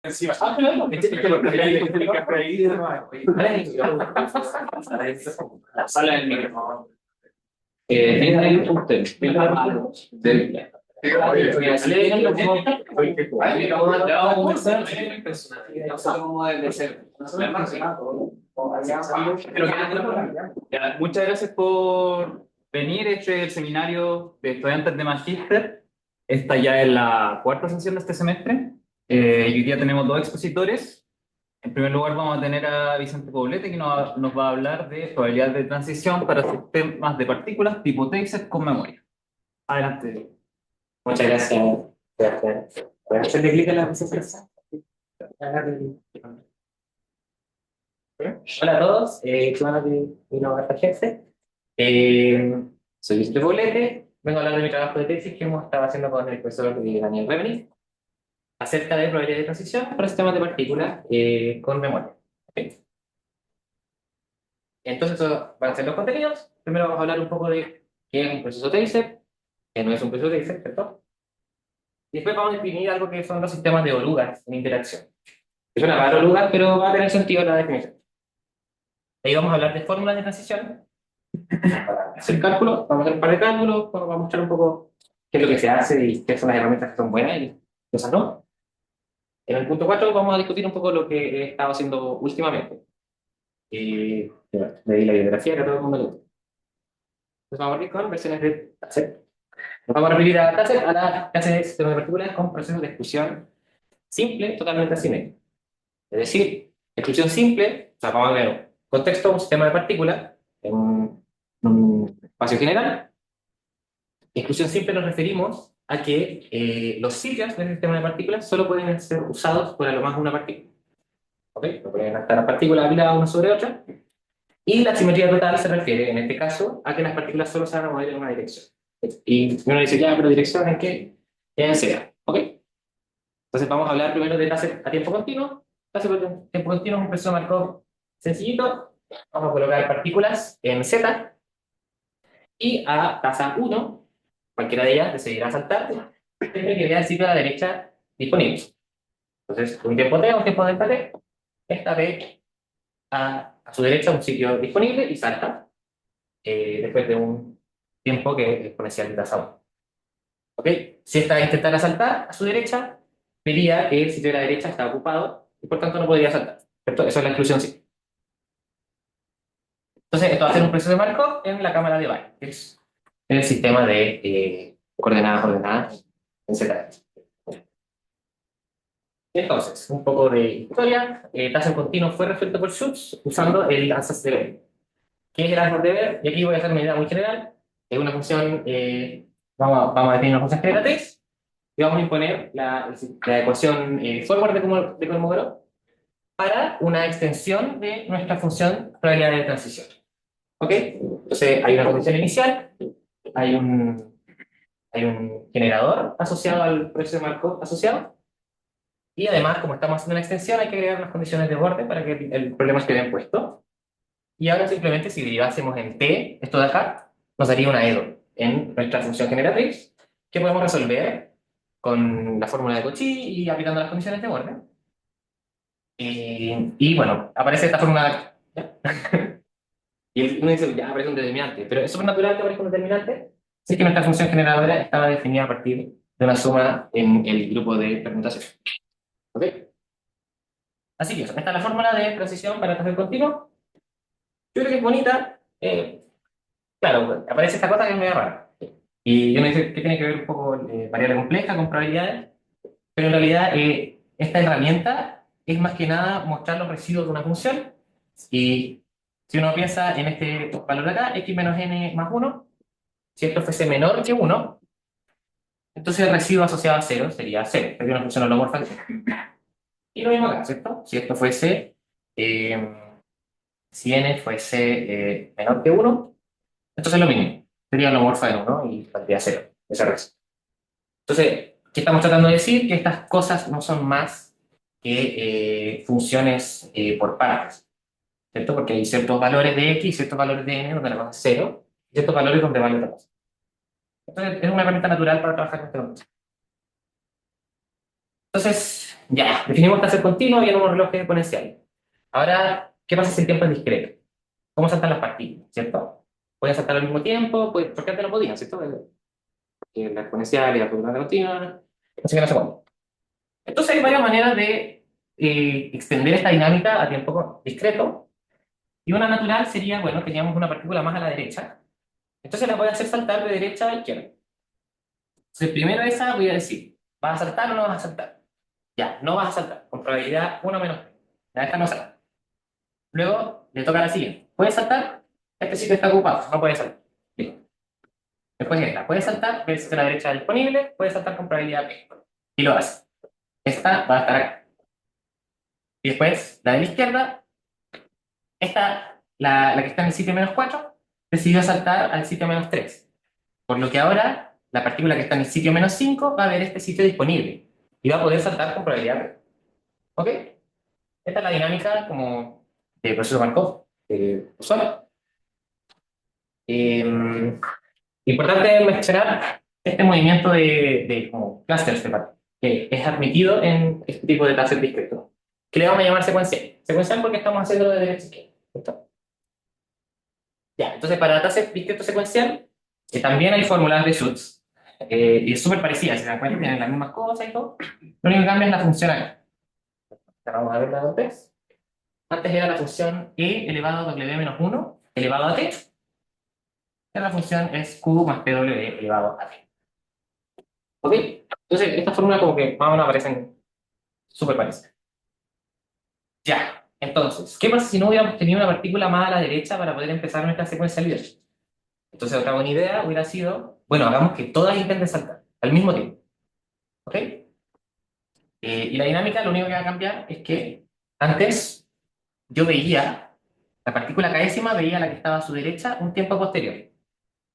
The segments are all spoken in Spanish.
Encima. Ah, claro, este lo que hay que ahí. La sala del micrófono. Es ahí un tema. Es la mano del. Oye, no sé cómo debe ser. Muchas gracias por venir. Este es el seminario de estudiantes de Magíster. Esta ya es la cuarta sesión de este semestre. Y hoy día tenemos dos expositores. En primer lugar vamos a tener a Vicente Poblete que nos va a hablar de probabilidad de transición para sistemas de partículas tipo Taser con memoria. Adelante. Muchas gracias. Gracias. ¿Puedes hacerle clic en la presentación? Hola a todos, mi nombre es Jefe. Soy Vicente Poblete. Vengo a hablar de mi trabajo de tesis que hemos estado haciendo con el profesor Daniel Revenis acerca de probabilidad de transición para sistemas de partículas con memoria. ¿Ok? Entonces, estos van a ser los contenidos. Primero vamos a hablar un poco de qué es un proceso Taser, qué no es un proceso Taser, ¿cierto? Y después vamos a definir algo que son los sistemas de orugas en interacción. Es una raro lugar, pero va a tener sentido la definición. Ahí vamos a hablar de fórmulas de transición. Para hacer cálculos, vamos a hacer un par de cálculos, vamos a mostrar un poco qué es lo que se hace y qué son las herramientas que son buenas y cosas no. En el punto 4 vamos a discutir un poco lo que he estado haciendo últimamente. Le di la bibliografía que a todo el mundo le gusta. Entonces vamos a ir con versiones de Taser. Nos vamos a referir a Taser, a las clases de sistemas de partículas con procesos de exclusión simple, totalmente asimétrico. Es decir, exclusión simple, o sea, vamos a ver un contexto, un sistema de partículas en un espacio general. Exclusión simple nos referimos a que los sitios del sistema de partículas solo pueden ser usados por a lo más una partícula. ¿Ok? No pueden estar las partículas apiladas una sobre otra. Y la simetría total se refiere, en este caso, a que las partículas solo se van a mover en una dirección. Y uno dice, ya, pero dirección en qué? En Z. ¿Ok? Entonces vamos a hablar primero de tasa a tiempo continuo. Tasa a tiempo continuo es un proceso Markov sencillito. Vamos a colocar partículas en Z y a tasa 1, cualquiera de ellas decidirá saltar, siempre que vea el sitio a la derecha disponible. Entonces, un tiempo T, un tiempo delta T, esta ve a su derecha un sitio disponible y salta después de un tiempo que es exponencial de tasa 1. ¿Ok? Si esta intentara saltar a su derecha, vería que el sitio de la derecha está ocupado y por tanto no podría saltar. ¿Cierto? Eso es la exclusión sí. Entonces, esto va a ser un proceso de Markov en la cámara de Wien, que es el sistema de coordenadas ordenadas en Z. Entonces, un poco de historia. Tasa en continuo fue resuelto por Schutz usando el ansatz de Ver. ¿Qué es el ansatz de Ver? Y aquí voy a hacer una idea muy general. Es una función, vamos a definir una función generatriz y vamos a imponer la ecuación forward de Kolmogorov para una extensión de nuestra función probabilidad de transición. ¿Ok? Entonces, hay una condición inicial, hay un generador asociado al proceso de Markov asociado. Y además, como estamos haciendo una extensión, hay que agregar unas condiciones de borde para que el problema esté bien puesto. Y ahora simplemente, si derivásemos en t, esto de acá, nos daría una EDO en nuestra función generatriz, que podemos resolver con la fórmula de Cauchy y aplicando las condiciones de borde. Y bueno, aparece esta fórmula de acá. Y uno dice, ya aparece un determinante, pero es súper natural que aparezca un determinante si es que nuestra función generadora estaba definida a partir de una suma en el grupo de permutación. ¿Ok? Así que eso, esta es la fórmula de transición para tasa continuo. Yo creo que es bonita. Claro, aparece esta cosa que es medio rara. Y uno dice que tiene que ver un poco con variable compleja, con probabilidades, pero en realidad esta herramienta es más que nada mostrar los residuos de una función. Y si uno piensa en este valor de acá, x menos n más 1, si esto fuese menor que 1, entonces el residuo asociado a 0 sería 0, sería una función holomorfa. Y lo mismo acá, ¿cierto? Si esto fuese, si n fuese menor que 1, entonces lo mismo, sería holomorfa de 1 y valdría 0, ese residuo. Entonces, ¿qué estamos tratando de decir? Que estas cosas no son más que funciones por pares, ¿cierto? Porque hay ciertos valores de x y ciertos valores de n donde la cosa es 0, y ciertos valores donde vale otra cosa. Entonces, es una herramienta natural para trabajar con este concepto. Entonces, ya, definimos tasa continua y en un reloj exponencial. Ahora, ¿qué pasa si el tiempo es discreto? ¿Cómo saltan las partículas, cierto? Pueden saltar al mismo tiempo, pues, porque antes no podían, ¿cierto? Que la exponencial y la probabilidad continua, así que no sé cuándo. Entonces hay varias maneras de extender esta dinámica a tiempo discreto. Y una natural sería, bueno, teníamos una partícula más a la derecha, entonces la voy a hacer saltar de derecha a izquierda. Entonces primero esa voy a decir, ¿vas a saltar o no vas a saltar? Ya, no vas a saltar, con probabilidad 1 - 3. Ya, esta no salta. Luego le toca a la siguiente. ¿Puedes saltar? Este sitio está ocupado, no puede saltar. Listo. Después esta, ¿puedes saltar? Ves que la derecha es disponible, puedes saltar con probabilidad P. Y lo hace. Esta va a estar acá. Y después, la de la izquierda, esta, la que está en el sitio -4, decidió saltar al sitio -3. Por lo que ahora, la partícula que está en el sitio -5 va a ver este sitio disponible. Y va a poder saltar con probabilidad P. ¿Ok? Esta es la dinámica como de proceso Markov usual. Importante mencionar este movimiento de como clusters de partículas, que es admitido en este tipo de taser discreto, que le vamos a llamar secuencial. Secuencial porque estamos haciéndolo de derecha a izquierda. ¿Listo? Ya, entonces para taser discreto secuencial, también hay fórmulas de Schutz, y es súper parecida, si se dan cuenta, tienen las mismas cosas y todo. Lo único que cambia es la función acá. Ahora vamos a ver la de antes. Antes era la función e elevado a w-1 elevado a t. Y la función es q más pw elevado a t. ¿Ok? Entonces, esta fórmula como que más o menos aparecen súper parecidas. Ya, entonces, ¿qué pasa si no hubiéramos tenido una partícula más a la derecha para poder empezar nuestra secuencialidad? Entonces, otra buena idea hubiera sido, bueno, hagamos que todas intenten saltar al mismo tiempo. ¿Ok? Y la dinámica, lo único que va a cambiar es que antes yo veía, la partícula késima veía la que estaba a su derecha un tiempo posterior,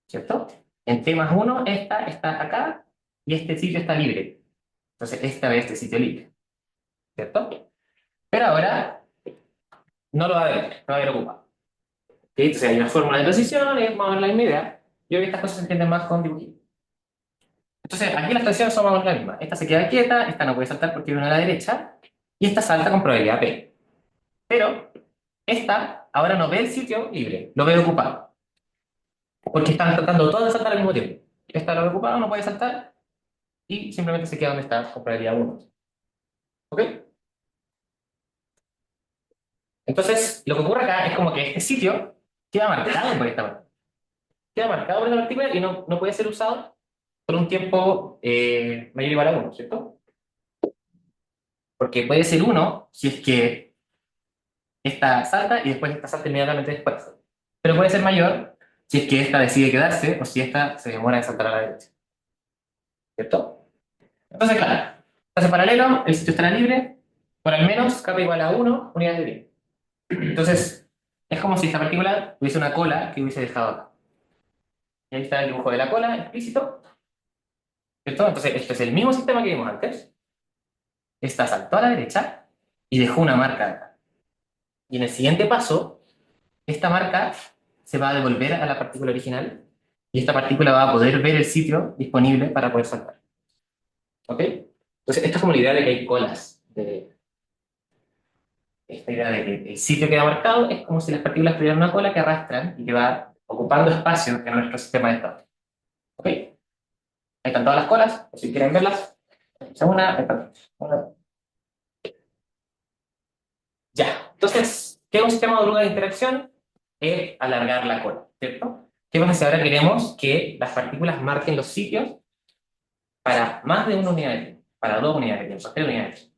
¿cierto? En T+1, esta está acá y este sitio está libre. Entonces, esta ve este sitio libre, ¿cierto? Pero ahora no lo va a ver, no va a ver ocupado. ¿Ok? Entonces hay una fórmula de transición, es más o menos la misma idea. Yo creo que estas cosas se entienden más con dibujitos. Entonces, aquí las transiciones son más o menos las mismas. Esta se queda quieta, esta no puede saltar porque viene a la derecha, y esta salta con probabilidad P. Pero esta ahora no ve el sitio libre, lo ve ocupado. Porque están tratando todas de saltar al mismo tiempo. Esta lo ve ocupado, no puede saltar, y simplemente se queda donde está con probabilidad 1. ¿Ok? Entonces, lo que ocurre acá es como que este sitio queda marcado por esta parte. Queda marcado por esta partícula y no puede ser usado por un tiempo mayor o igual a 1, ¿cierto? Porque puede ser 1 si es que esta salta y después esta salta inmediatamente después. Pero puede ser mayor si es que esta decide quedarse o si esta se demora en saltar a la derecha, ¿cierto? Entonces, claro, hace paralelo, el sitio estará libre, por al menos k igual a 1 unidades de tiempo. Entonces, es como si esta partícula tuviese una cola que hubiese dejado acá. Y ahí está el dibujo de la cola explícito, ¿cierto? Entonces, esto es el mismo sistema que vimos antes. Esta saltó a la derecha y dejó una marca acá. Y en el siguiente paso, esta marca se va a devolver a la partícula original y esta partícula va a poder ver el sitio disponible para poder saltar. ¿Ok? Entonces, esta es como la idea de que hay colas. Esta idea de que el sitio queda marcado es como si las partículas tuvieran una cola que arrastran y que va ocupando espacio en nuestro sistema de estado. ¿Ok? Ahí están todas las colas, por si quieren verlas. Esa es una. Ya. Entonces, ¿qué es un sistema de oruga de interacción? Es alargar la cola, ¿cierto? ¿Qué pasa si ahora queremos que las partículas marquen los sitios para más de una unidad de tiempo, para 2 unidades de tiempo, 3 unidades de tiempo?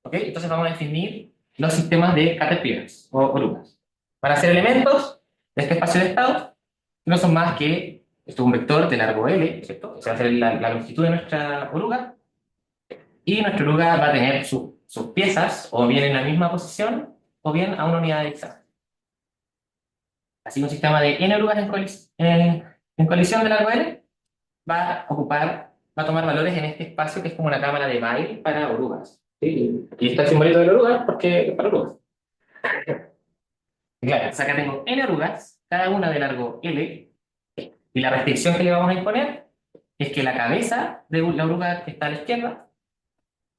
¿Ok? Entonces vamos a definir los sistemas de caterpillars o orugas. Van a ser elementos de este espacio de estado, que no son más que esto es un vector de largo L, ¿cierto? Esa va a ser la longitud de nuestra oruga, y nuestra oruga va a tener sus piezas o bien en la misma posición o bien a una unidad de distancia. Así que un sistema de n orugas en colisión de largo L va a tomar valores en este espacio que es como una cámara de baile para orugas. ¿Sí? Y está el simbolito de la oruga porque es para orugas. Y claro, entonces acá tengo n orugas, cada una de largo L, y la restricción que le vamos a imponer es que la cabeza de la oruga que está a la izquierda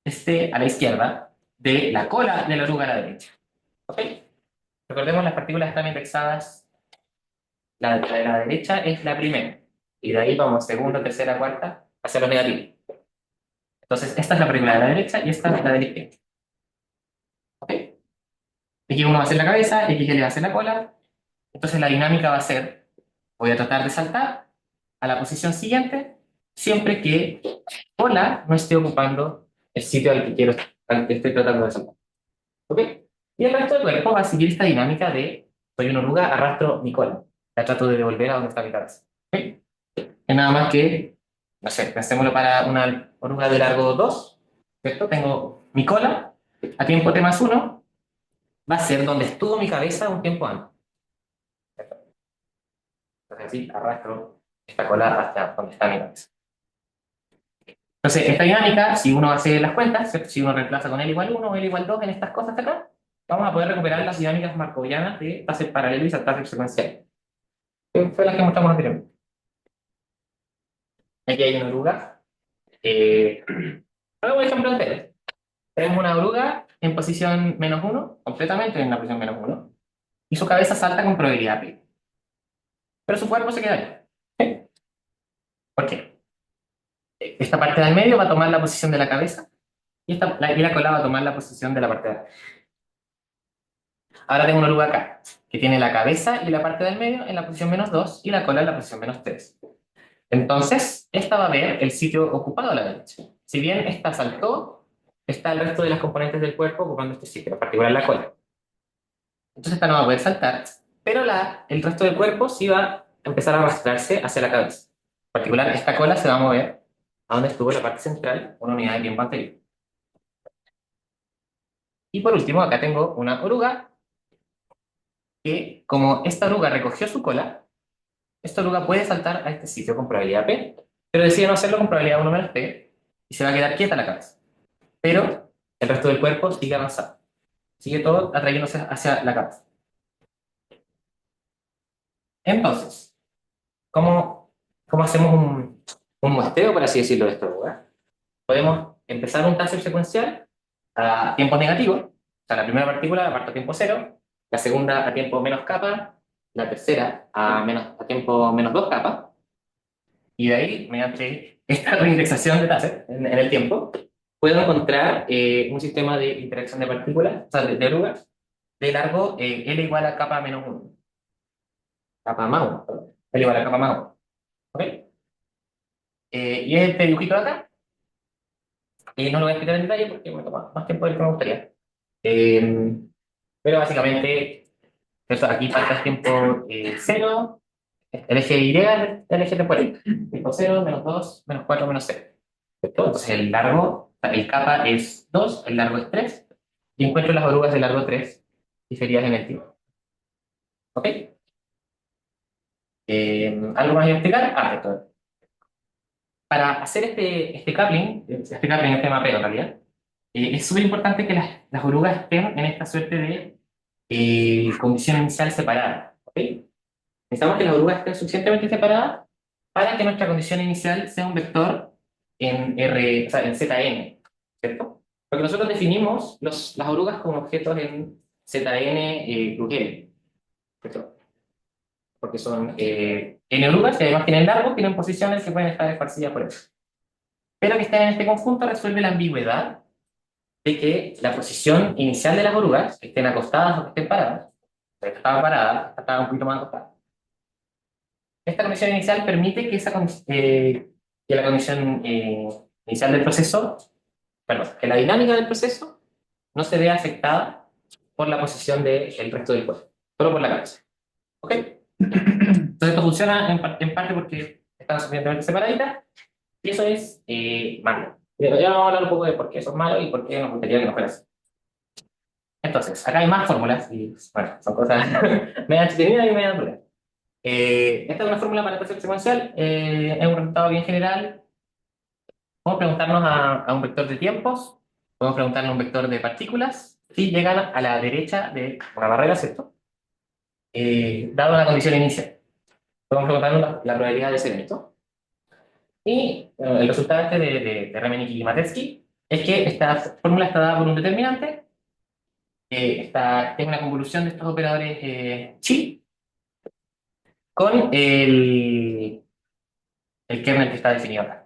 esté a la izquierda de la cola de la oruga a la derecha. ¿Ok? Recordemos, las partículas están indexadas. La de la derecha es la primera. Y de ahí vamos segunda, tercera, cuarta, hacia los negativos. Entonces, esta es la partícula de la derecha y esta es la de la izquierda. ¿Ok? X1 va a ser la cabeza, XL va a ser la cola. Entonces, la dinámica va a ser, voy a tratar de saltar a la posición siguiente, siempre que cola no esté ocupando el sitio al que estoy tratando de saltar. ¿Ok? Y el resto del cuerpo va a seguir esta dinámica de, soy una oruga, arrastro mi cola. La trato de devolver a donde está mi cabeza. ¿Ok? Es nada más que, no sé, pensémoslo para una oruga de largo 2, ¿cierto? Tengo mi cola, a tiempo t más 1, va a ser donde estuvo mi cabeza un tiempo antes. ¿Cierto? Entonces así arrastro esta cola hasta donde está mi cabeza. Entonces, esta dinámica, si uno hace las cuentas, ¿cierto? Si uno reemplaza con L igual 1 o L igual 2 en estas cosas de acá, vamos a poder recuperar las dinámicas markovianas de taser paralelo y taser secuencial. Que fue las que mostramos anteriormente. Aquí hay una oruga. Hagamos un ejemplo entero. Tenemos una oruga en posición -1, completamente en la posición -1, y su cabeza salta con probabilidad P. Pero su cuerpo se queda ahí. ¿Sí? ¿Por qué? Esta parte del medio va a tomar la posición de la cabeza y la cola va a tomar la posición de la parte de atrás. Ahora tengo una oruga acá, que tiene la cabeza y la parte del medio en la posición -2 y la cola en la posición -3. Entonces, esta va a ver el sitio ocupado a la derecha. Si bien esta saltó, está el resto de las componentes del cuerpo ocupando este sitio, en particular la cola. Entonces esta no va a poder saltar, pero el resto del cuerpo sí va a empezar a arrastrarse hacia la cabeza. En particular, esta cola se va a mover a donde estuvo la parte central, una unidad de tiempo anterior. Y por último, acá tengo una oruga que, como esta oruga recogió su cola, esta oruga puede saltar a este sitio con probabilidad P, pero decide no hacerlo con probabilidad 1 menos P y se va a quedar quieta la cabeza. Pero el resto del cuerpo sigue avanzando. Sigue todo atrayéndose hacia la cabeza. Entonces, ¿cómo hacemos un muestreo, por así decirlo, de esta oruga? Podemos empezar un taser secuencial a tiempos negativos. O sea, la primera partícula la parto a tiempo cero, la segunda a tiempo menos capa, la tercera a tiempo menos 2 capas. Y de ahí, mediante esta reindexación de taser en el tiempo, puedo encontrar un sistema de interacción de partículas, o sea, de orugas, de largo L igual a capa menos 1. Capa más 1, perdón. L igual a capa más 1. ¿Ok? Y es este dibujito de acá. No lo voy a explicar en detalle porque me toma más tiempo del que me gustaría. Eh, pero básicamente, ¿cierto? Aquí falta el tiempo 0, el eje Y es el eje temporal. Tiempo 0, -2, -4, -0. ¿Cierto? Entonces el largo, o sea, el capa es 2, el largo es 3, y encuentro las orugas de largo 3 diferidas en el tiempo. ¿Ok? ¿Algo más que explicar? Esto. Para hacer este mapeo en realidad, es súper importante que las orugas estén en esta suerte de condición inicial separada. ¿Ok? Necesitamos que las orugas estén suficientemente separadas para que nuestra condición inicial sea un vector en R, o sea, en ZN, ¿cierto? Porque nosotros definimos las orugas como objetos en ZN L, ¿cierto? Porque son N orugas que además tienen largos, tienen posiciones que pueden estar esparcidas por eso. Pero que estén en este conjunto resuelve la ambigüedad de que la posición inicial de las orugas, que estén acostadas o que estén paradas, esta estaba parada, esta estaba un poquito más acostada. Esta condición inicial permite que la condición inicial del proceso, perdón, que la dinámica del proceso no se vea afectada por la posición del resto del cuerpo, solo por la cabeza. ¿Ok? Entonces esto funciona en parte porque están suficientemente separaditas y eso es malo. Pero ya vamos a hablar un poco de por qué eso es malo y por qué nos gustaría que no fuera así. Entonces, acá hay más fórmulas y, bueno, son cosas medio entretenidas y medio duras. Esta es una fórmula para el proceso secuencial, es un resultado bien general. Podemos preguntarnos a un vector de tiempos, podemos preguntarnos a un vector de partículas, si llegan a la derecha de una barrera, ¿cierto? Dado una condición inicial. Podemos preguntarnos la probabilidad de ser esto. Y el resultado este de Remenick y Matetsky es que esta fórmula está dada por un determinante, es una convolución de estos operadores chi con el kernel que está definido acá.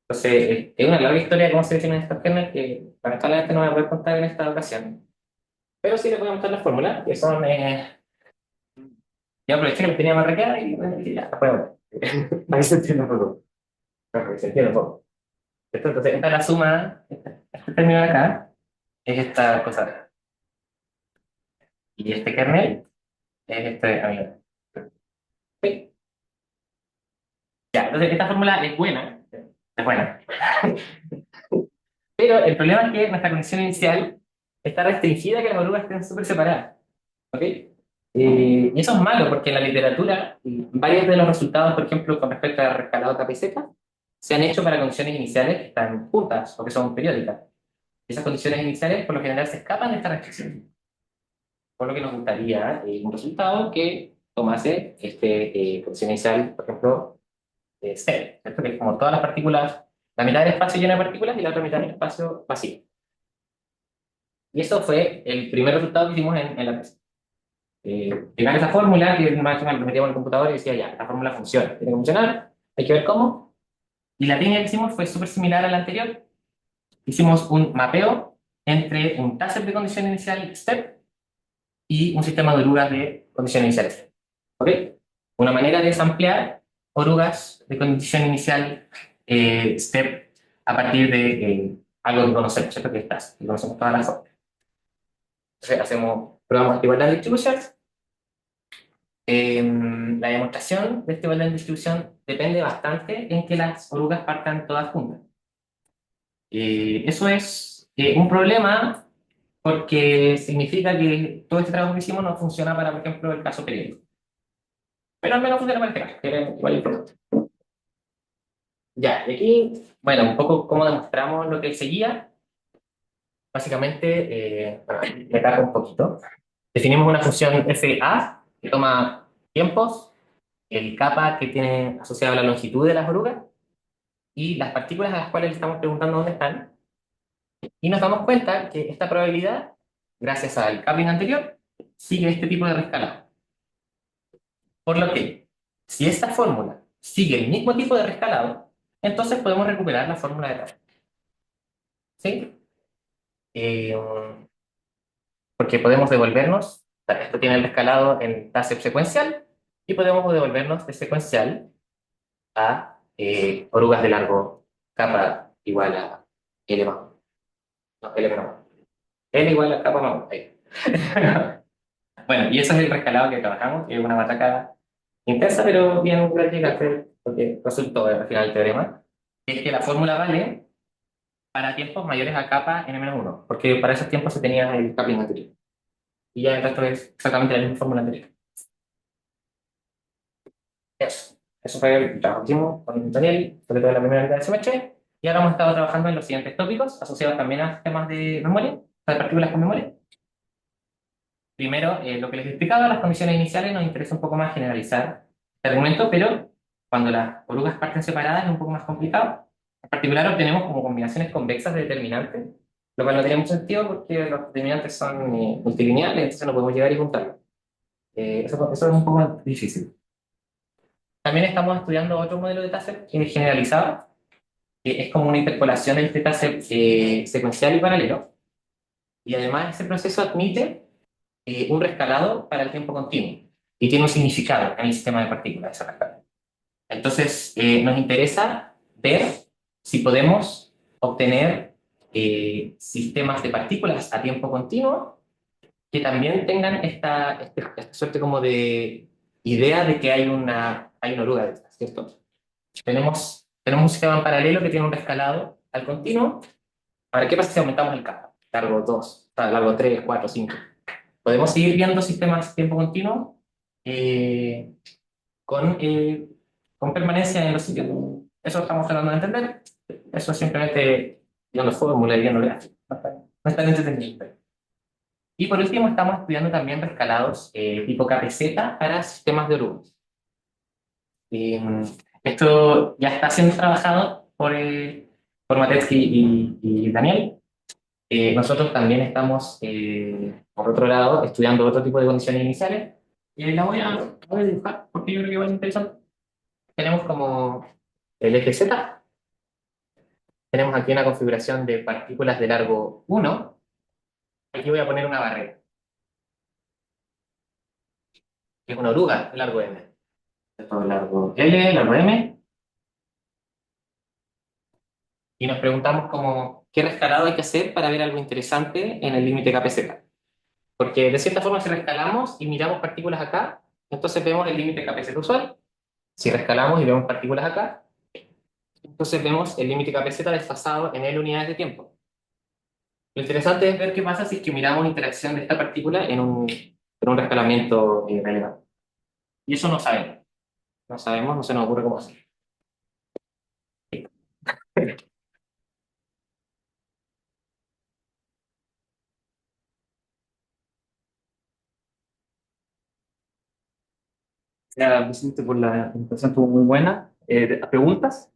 Entonces, es una larga historia de cómo se definen estos kernels que lamentablemente no voy a poder contar en esta ocasión. Pero sí les voy a mostrar la fórmula, que son... ya aproveché que las tenía marcadas y bueno, y ya, las puedo ver. Ahí se entiende un poco. Para que se entienda un poco. Entonces, esta es la suma, este término de acá, es esta cosa. Y este kernel es este amigo. Sí. Ya, entonces esta fórmula es buena. Es buena. Pero el problema es que nuestra condición inicial está restringida a que las orugas estén súper separadas. ¿Ok? Y eso es malo porque en la literatura, varios de los resultados, por ejemplo, con respecto al rescalado KPZ, se han hecho para condiciones iniciales que están juntas o que son periódicas. Esas condiciones iniciales, por lo general, se escapan de esta restricción. Por lo que nos gustaría un resultado que tomase condición inicial, por ejemplo, cero, ¿cierto? Que es como todas las partículas, la mitad del espacio lleno de partículas y la otra mitad del espacio vacío. Y eso fue el primer resultado que hicimos en la tesis. Llegar a esa fórmula, que más o menos lo metíamos en el computador y decía, ya, la fórmula funciona, tiene que funcionar, hay que ver cómo. Y la técnica que hicimos fue súper similar a la anterior. Hicimos un mapeo entre un taser de condición inicial step y un sistema de orugas de condición inicial step. ¿Ok? Una manera de samplear orugas de condición inicial step a partir de algo que conocemos, ¿cierto? Que es taser, que conocemos todas las formas. Entonces probamos igualdad de distribución. La demostración de este igualdad de distribución depende bastante en que las orugas partan todas juntas. Eso es un problema porque significa que todo este trabajo que hicimos no funciona para, por ejemplo, el caso periódico. Pero al menos funciona para este caso, que era igual importante. Ya, y aquí, bueno, un poco cómo demostramos lo que seguía. Básicamente, bueno, me cargo un poquito. Definimos una función FA que toma tiempos, el kappa que tiene asociado a la longitud de las orugas y las partículas a las cuales le estamos preguntando dónde están. Y nos damos cuenta que esta probabilidad, gracias al coupling anterior, sigue este tipo de rescalado. Por lo que, si esta fórmula sigue el mismo tipo de rescalado, entonces podemos recuperar la fórmula de Taylor. ¿Sí? Eh, Porque podemos devolvernos, o sea, esto tiene el rescalado en tasa secuencial, y podemos devolvernos de secuencial a orugas de largo kappa igual a L más 1. No, L menos 1. L igual a kappa más 1. Ahí. Bueno, y eso es el rescalado que trabajamos, que es una matraca intensa, pero bien gratificante, porque resultó al final del teorema, que es que la fórmula vale para tiempos mayores a kappa n-1, porque para esos tiempos se tenía el coupling anterior. Y ya el resto es exactamente la misma fórmula anterior. Eso fue el trabajo que hicimos con Daniel, sobre todo en la primera mitad del semestre, y ahora hemos estado trabajando en los siguientes tópicos, asociados también a temas de memoria, de partículas con memoria. Primero, lo que les explicaba, las condiciones iniciales, nos interesa un poco más generalizar este argumento, pero cuando las orugas parten separadas es un poco más complicado. En particular, obtenemos como combinaciones convexas de determinantes, lo cual no tiene mucho sentido porque los determinantes son multilineales, entonces no podemos llegar y juntarlos. Eso es un poco más difícil. También estamos estudiando otro modelo de taser generalizado, que es como una interpolación entre taser secuencial y paralelo, y además ese proceso admite un rescalado para el tiempo continuo y tiene un significado en el sistema de partículas ese rescalado. Entonces, nos interesa ver si podemos obtener sistemas de partículas a tiempo continuo que también tengan esta suerte como de idea de que hay una oruga detrás, ¿cierto? Tenemos un sistema en paralelo que tiene un rescalado al continuo. Ahora, ¿qué pasa si aumentamos el kappa? Largo 2, largo 3, 4, 5. Podemos seguir viendo sistemas tiempo continuo eh, con, eh, con permanencia en los sitios. Eso estamos tratando de entender. Eso es simplemente viendo fórmula y viendo gráficos. No es tan entretenido. Y por último, estamos estudiando también rescalados tipo KPZ para sistemas de orugas. Esto ya está siendo trabajado por por Matetsky y Daniel. Nosotros también estamos, por otro lado, estudiando otro tipo de condiciones iniciales. Y la voy a dibujar porque yo creo que es interesante. Tenemos como el eje Z. Tenemos aquí una configuración de partículas de largo 1. Aquí voy a poner una barrera, que es una oruga de largo M. Esto de largo L, largo M. Y nos preguntamos como, ¿qué rescalado hay que hacer para ver algo interesante en el límite KPZ? Porque de cierta forma si rescalamos y miramos partículas acá, entonces vemos el límite KPZ usual. Si rescalamos y vemos partículas acá, entonces vemos el límite KPZ desfasado en L unidades de tiempo. Lo interesante es ver qué pasa si es que miramos interacción de esta partícula en un rescalamiento relevante. Y eso no sabemos. No sabemos, no se nos ocurre cómo hacer. Gracias, Vicente, por la presentación, estuvo muy buena. ¿Preguntas?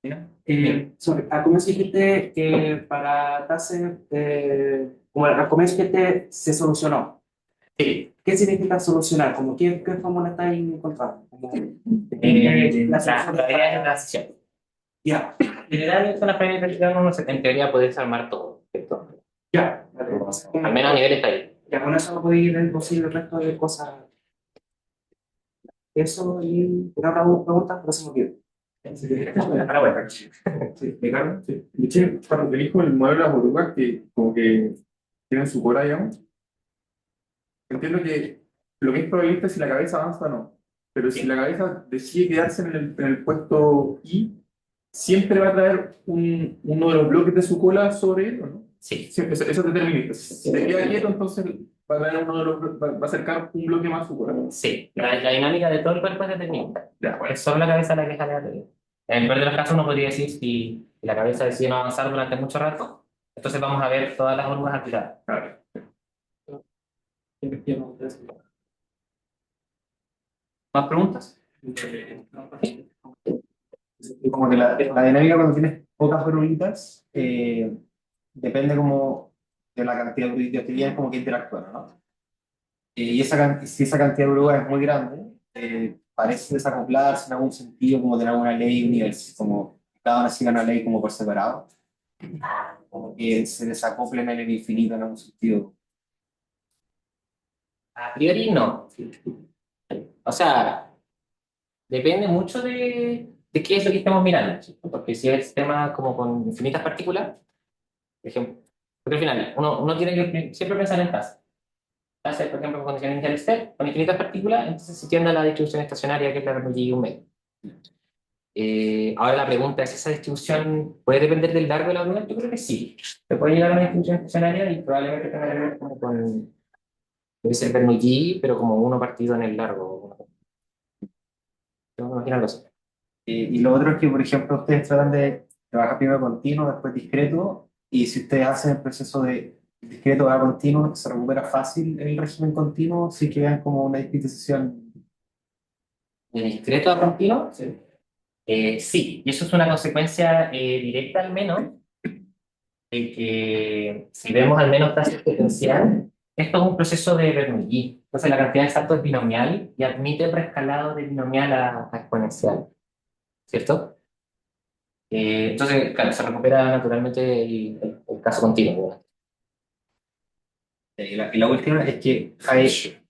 Mira. Al comienzo dijiste que para TASE, como al comienzo dijiste se solucionó. Sí. ¿Qué significa solucionar? Como qué fórmula está ahí encontrando? Las probabilidades de transición. Ya, En general, con las probabilidades de transición en teoría puedes armar todo, ¿cierto? ya. Al menos a nivel estadístico. Ya, con eso no podéis ir el posible resto de cosas. Eso y una pregunta, pero se me olvidó. Ahora bueno. Sí, Ricardo, sí. De hecho, cuando elijo el modelo de las orugas que como que tienen su cola, digamos, entiendo que lo que es probabilista es si la cabeza avanza o no. Pero si la cabeza decide quedarse en el puesto I, siempre va a traer uno de los bloques de su cola sobre él, ¿o no? Sí. Eso es determinista. Si te queda quieto, entonces va a traer uno de los, va a acercar un bloque más a su cola. Sí, la dinámica de todo el cuerpo es determinista. Ya, bueno. Es solo la cabeza la que es aleatoria. En el peor de los casos, uno podría decir si la cabeza decide no avanzar durante mucho rato, entonces vamos a ver todas las orugas activadas. Claro. ¿Más preguntas? Como que la dinámica cuando tienes pocas oruguitas depende como de la cantidad de oruguitas que tienes, como que interactúan, ¿no? Y si esa cantidad de orugas es muy grande, parece desacoplarse en algún sentido, como tener alguna ley universal, como cada una siga una ley como por separado, como que se desacoplen en el infinito en algún sentido. A priori no. O sea, depende mucho de qué es lo que estemos mirando, ¿cierto? Porque si es tema como con infinitas partículas, por ejemplo, porque al final uno tiene que siempre pensar en tasa. Tasa, por ejemplo, con condiciones iniciales T, con infinitas partículas, entonces se tiende a la distribución estacionaria, que es la Bernoulli un medio. Ahora la pregunta es, ¿esa distribución puede depender del largo de la oruga? Yo creo que sí. Se puede llegar a una distribución estacionaria y probablemente tenga que ver como con, debe ser Bernoulli, pero como uno partido en el largo. Yo me imagino algo así. Y lo otro es que, por ejemplo, ustedes tratan de trabajar primero continuo, después discreto, y si ustedes hacen el proceso de discreto a continuo, se recupera fácil el régimen continuo, si que vean como una discretización. ¿De discreto a continuo? Sí. Sí, y eso es una consecuencia directa al menos de que si vemos al menos tasa exponencial, esto es un proceso de Bernoulli. Entonces la cantidad de saltos es binomial y admite el rescalado de binomial a exponencial, ¿cierto? Entonces, claro, se recupera naturalmente el caso continuo, ¿verdad? Y la última es que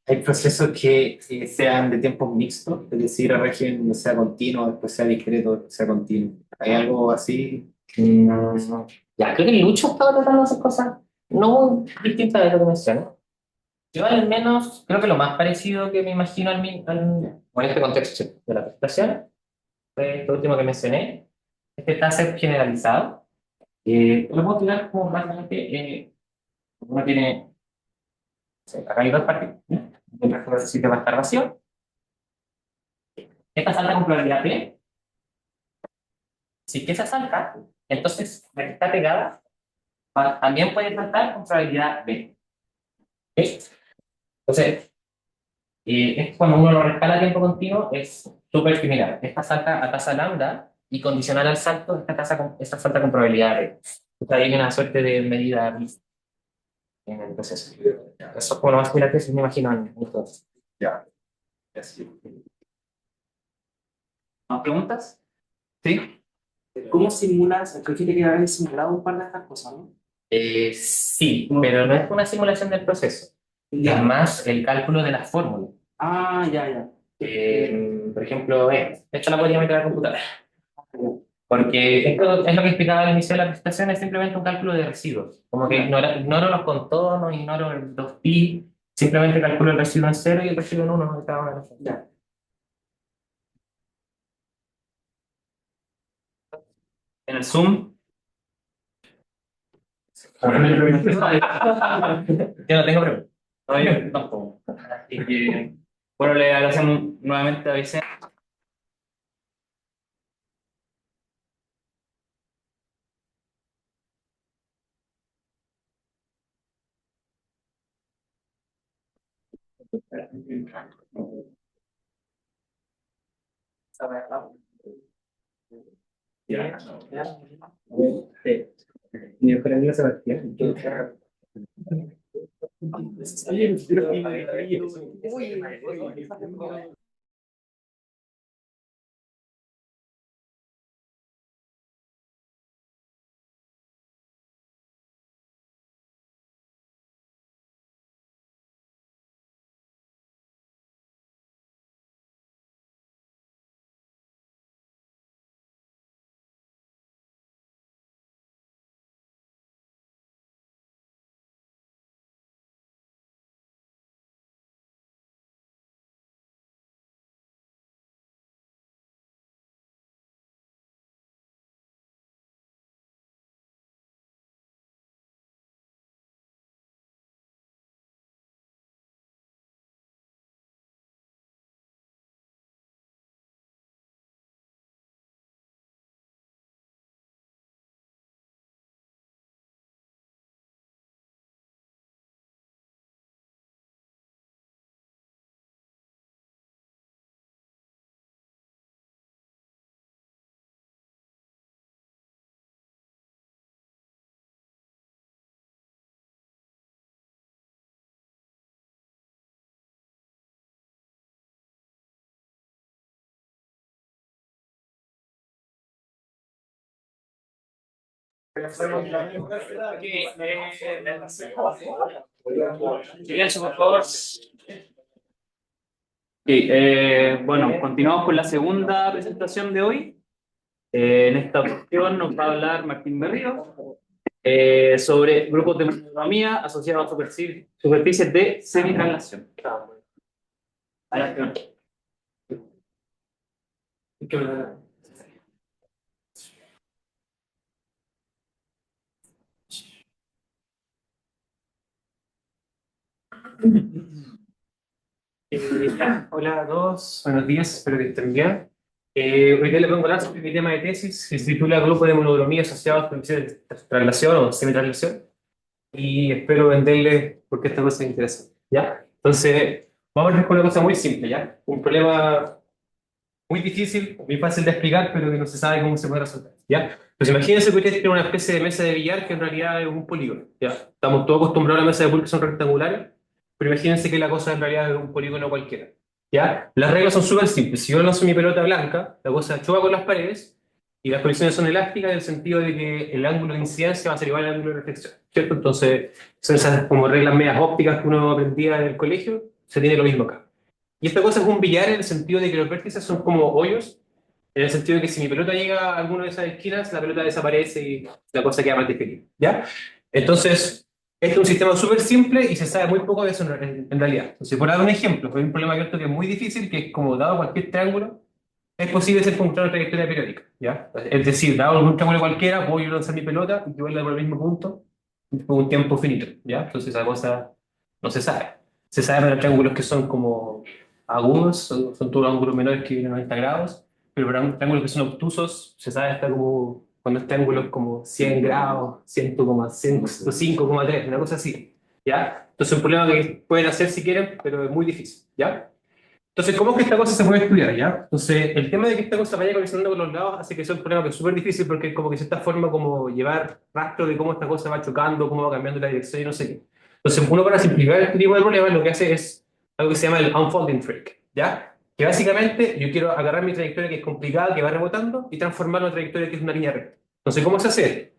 hay procesos que sean de tiempos mixtos, es decir, el régimen sea continuo, después sea discreto, después sea continuo. ¿Hay algo así? Ya, creo que Lucho estaba tratando de hacer cosas no muy distintas de lo que menciono. Yo al menos creo que lo más parecido que me imagino con este contexto de la presentación fue esto último que mencioné, este taser generalizado. Lo puedo explicar como básicamente uno tiene, no sé, acá hay dos partículas, ¿no? El sitio va a estar vacío. Esta salta con probabilidad P. Si que esa salta, entonces la que está pegada también puede saltar con probabilidad B. ¿Ok? Entonces, es cuando uno lo rescala a tiempo continuo, es súper similar. Esta salta a tasa lambda y condicional al salto, esta salta con probabilidad. O sea, hay una suerte de medida en el proceso. Eso es como lo más similar que se me imagino en esto. Ya. Así. ¿Más preguntas? ¿Sí? ¿Cómo simulas? Creo que que habéis simulado un par de estas cosas, ¿no? Sí, pero no es una simulación del proceso. Es más el cálculo de las fórmulas. Ah, ya, ya. Por ejemplo, esto la podría meter a la computadora. Porque esto es lo que explicaba al inicio de la presentación, es simplemente un cálculo de residuos. Como que ignoro los contornos, ignoro los pi, simplemente calculo el residuo en cero y el residuo en uno de cada una de las fórmulas. Ya. En el Zoom. Yo no tengo preguntas. No, yo tampoco. Así que, bueno, le agradecemos nuevamente a Vicente. Ya. Mi mejor amigo Sebastián. Silencio, por favor. Bueno, continuamos con la segunda presentación de hoy. En esta ocasión nos va a hablar Martín Berrío sobre grupos de monotomía asociados a superficies de semitraslación. Adelante. Hola a todos, buenos días, espero que estén bien. Hoy día le pongo a mi tema de tesis, que se titula Grupo de monodromía asociados a superficies de traslación o semitraslación, y espero venderles porque esta cosa es interesante, ¿ya? Entonces, vamos a ver con una cosa muy simple, ¿ya? Un problema muy difícil, muy fácil de explicar, pero que no se sabe cómo se puede resolver, ¿ya? Pues imagínense que ustedes tienen una especie de mesa de billar que en realidad es un polígono, ¿ya? Estamos todos acostumbrados a la mesa de pool que son rectangulares, pero imagínense que la cosa en realidad es un polígono cualquiera, ¿ya? Las reglas son súper simples. Si yo lanzo mi pelota blanca, la cosa choca con las paredes y las colisiones son elásticas en el sentido de que el ángulo de incidencia va a ser igual al ángulo de reflexión, ¿cierto? Entonces, son esas como reglas medias ópticas que uno aprendía en el colegio, se tiene lo mismo acá. Y esta cosa es un billar en el sentido de que los vértices son como hoyos, en el sentido de que si mi pelota llega a alguna de esas esquinas, la pelota desaparece y la cosa queda más difícil, ¿ya? Entonces, este es un sistema súper simple y se sabe muy poco de eso en realidad. Entonces, por dar un ejemplo, hay un problema abierto que es muy difícil, que es como dado cualquier triángulo, es posible ser funcional una trayectoria periódica, ¿ya? Es decir, dado algún triángulo cualquiera, puedo yo lanzar mi pelota y que vuelva por el mismo punto por un tiempo finito, ¿ya? Entonces esa cosa no se sabe. Se sabe para triángulos que son como agudos, son todos ángulos menores que 90 grados, pero para triángulos que son obtusos, se sabe hasta como cuando este ángulo es como 100 grados, 100,105,3, una cosa así, ¿ya? Entonces es un problema que pueden hacer si quieren, pero es muy difícil, ¿ya? Entonces, ¿cómo es que esta cosa se puede estudiar, ya? Entonces, el tema de que esta cosa vaya colisionando con los lados hace que sea un problema que es súper difícil porque es como que de cierta forma como llevar rastro de cómo esta cosa va chocando, cómo va cambiando la dirección y no sé qué. Entonces, uno para simplificar este tipo de problemas lo que hace es algo que se llama el unfolding trick, ¿ya? Que básicamente yo quiero agarrar mi trayectoria que es complicada, que va rebotando, y transformarla en una trayectoria que es una línea recta. Entonces, ¿cómo se hace?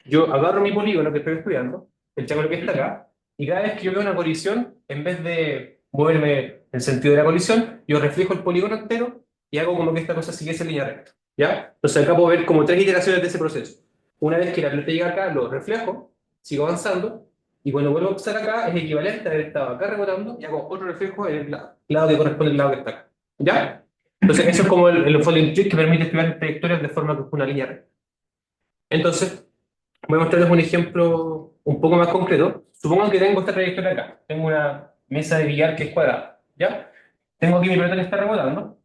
Yo agarro mi polígono que estoy estudiando, el triángulo que está acá, y cada vez que yo veo una colisión, en vez de moverme en el sentido de la colisión, yo reflejo el polígono entero y hago como que esta cosa siguiese en línea recta. ¿Ya? Entonces acá puedo ver como tres iteraciones de ese proceso. Una vez que la pelota llega acá, lo reflejo, sigo avanzando, y cuando vuelvo a pasar acá, es equivalente a haber estado acá rebotando y hago otro reflejo en el lado que corresponde al lado que está acá. ¿Ya? Entonces eso es como el following trick que permite estudiar trayectorias de forma que es una línea recta. Entonces, voy a mostrarles un ejemplo un poco más concreto. Supongo que tengo esta trayectoria acá. Tengo una mesa de billar que es cuadrada, ¿ya? Tengo aquí mi pelota que está rebotando.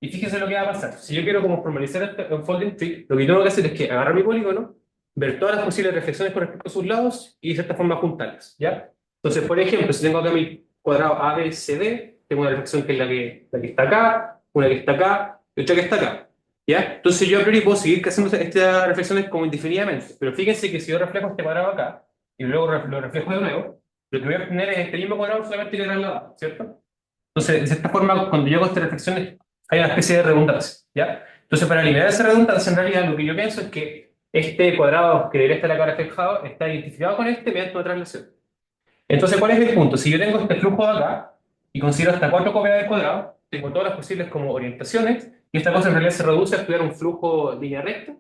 Y fíjense lo que va a pasar. Si yo quiero como formalizar este unfolding trick, lo que tengo que hacer es que agarrar mi polígono, ver todas las posibles reflexiones con respecto a sus lados y de cierta forma juntarlas, ¿ya? Entonces, por ejemplo, si tengo acá mi cuadrado ABCD, tengo una reflexión que es la que está acá, una que está acá y otra que está acá. ¿Ya? Entonces yo a priori puedo seguir haciendo estas reflexiones como indefinidamente, pero fíjense que si yo reflejo este cuadrado acá y luego lo reflejo de nuevo, lo que voy a obtener es este mismo cuadrado solamente que trasladado, ¿cierto? Entonces, de esta forma, cuando yo hago estas reflexiones, hay una especie de redundancia, ¿ya? Entonces, para eliminar esa redundancia, en realidad lo que yo pienso es que este cuadrado que debería estar acá reflejado está identificado con este mediante una traslación. Entonces, ¿cuál es el punto? Si yo tengo este flujo de acá y considero hasta cuatro copias del cuadrado, tengo todas las posibles como orientaciones y esta cosa en realidad se reduce a estudiar un flujo línea recta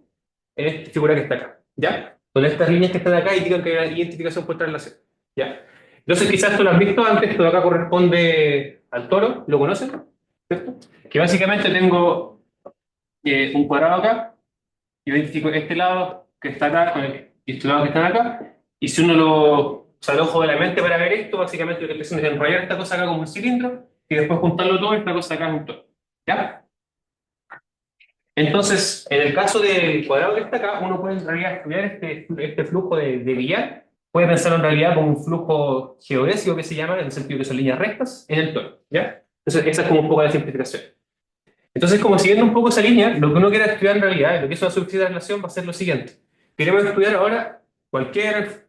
en esta figura que está acá, ¿ya? Donde estas líneas que están acá indican que hay una identificación por traslación, ¿ya? Entonces, quizás tú lo has visto antes, esto de acá corresponde al toro, ¿lo conocen? ¿Cierto? Que básicamente tengo un cuadrado acá, yo identifico este lado que está acá con y este lado que está acá, y si uno lo usa el ojo de la mente para ver esto, básicamente lo que estoy haciendo es enrollar esta cosa acá como un cilindro y después juntarlo todo y esta cosa acá junto. ¿Ya? Entonces, en el caso del cuadrado que está acá, uno puede en realidad estudiar este flujo de billar, puede pensarlo en realidad como un flujo geodésico que se llama, en el sentido que son líneas rectas, en el toro. ¿Ya? Entonces, esa es como un poco la simplificación. Entonces, como siguiendo un poco esa línea, lo que uno quiere estudiar en realidad, lo que es una superficie de traslación, va a ser lo siguiente. Queremos estudiar ahora cualquier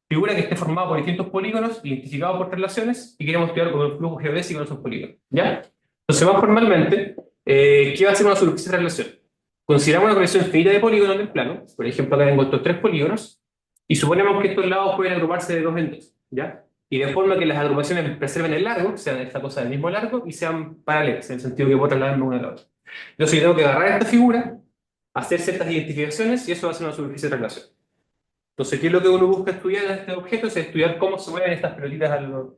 figura que esté formada por distintos polígonos, identificados por relaciones, y queremos estudiar con el flujo geodésico de esos polígonos. ¿Ya? Entonces, más formalmente, ¿qué va a ser una superficie de traslación? Consideramos una colección finita de polígonos en el plano, por ejemplo, acá tengo estos tres polígonos, y suponemos que estos lados pueden agruparse de dos en dos, ¿ya? Y de forma que las agrupaciones preserven el largo, sean esta cosa del mismo largo, y sean paralelas, en el sentido que puedo trasladarme una a la otra. Entonces yo tengo que agarrar esta figura, hacer ciertas identificaciones, y eso va a ser una superficie de traslación. Entonces, ¿qué es lo que uno busca estudiar en este objeto? Es estudiar cómo se mueven estas pelotitas a lo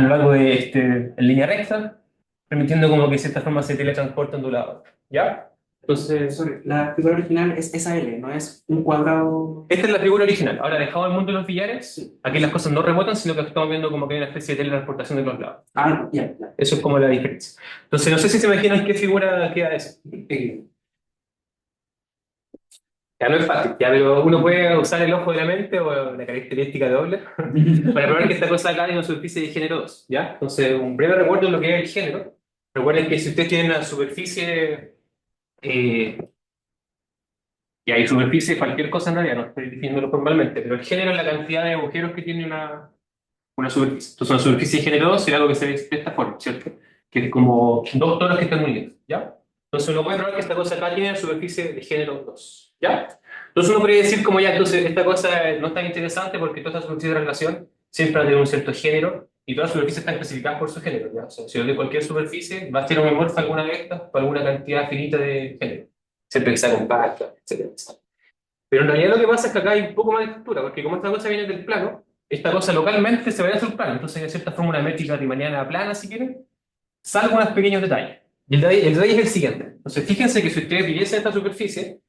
largo de en línea recta, permitiendo como que de cierta forma se teletransportan de un lado a otro. ¿Ya? Entonces, Sorry, la figura original es esa L, no es un cuadrado. esta es la figura original. Ahora, dejado el mundo de los billares, aquí las cosas no rebotan, sino que estamos viendo como que hay una especie de teletransportación de los lados. Ah, ya, ya. Eso es como la diferencia. Entonces, no sé si se imaginan qué figura queda esa. Ya no es fácil, ya, pero uno puede usar el ojo de la mente o la característica de Doppler para probar que esta cosa acá es una superficie de género 2, ¿ya? Entonces, un breve recuerdo de lo que es el género. Recuerden que si ustedes tienen una superficie, y hay superficie, cualquier cosa en realidad, no estoy definiéndolo formalmente, pero el género es la cantidad de agujeros que tiene una superficie. Entonces, una superficie de género 2 sería algo que se ve de esta forma, ¿cierto? Que es como dos tonos que están unidos, ¿ya? Entonces uno puede probar que esta cosa acá tiene una superficie de género 2, ¿ya? Entonces uno podría decir como ya, entonces esta cosa no es tan interesante porque todas las superficies de relación siempre van a tener un cierto género y todas las superficies están clasificadas por su género, ¿ya? O sea, si yo de cualquier superficie va a ser homomorfa alguna de estas por alguna cantidad finita de género, siempre que sea compacta, etcétera. Pero en realidad lo que pasa es que acá hay un poco más de estructura, porque como esta cosa viene del plano, esta cosa localmente se va a hacer un plano, entonces hay cierta forma una métrica riemanniana plana, si quieren, salvo unos pequeños detalles. Y el detalle es el siguiente. Entonces, fíjense que si ustedes viviesen esta superficie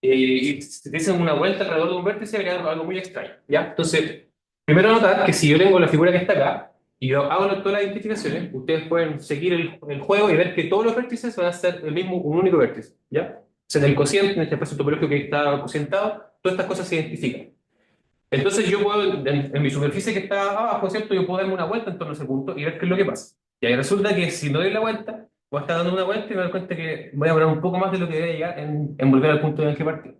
y se diesen una vuelta alrededor de un vértice, verían algo muy extraño, ¿ya? Entonces, primero notar que si yo tengo la figura que está acá y yo hago todas las identificaciones, ustedes pueden seguir el juego y ver que todos los vértices van a ser el mismo, un único vértice, ¿ya? O sea, en el cociente, en este espacio topológico que está cocientado, todas estas cosas se identifican. Entonces yo puedo, en mi superficie que está abajo, ¿cierto? Yo puedo darme una vuelta en torno a ese punto y ver qué es lo que pasa. Y ahí resulta que si no doy la vuelta, voy a estar dando una vuelta y me doy cuenta que voy a demorar un poco más de lo que debe llegar en volver al punto en el que partí.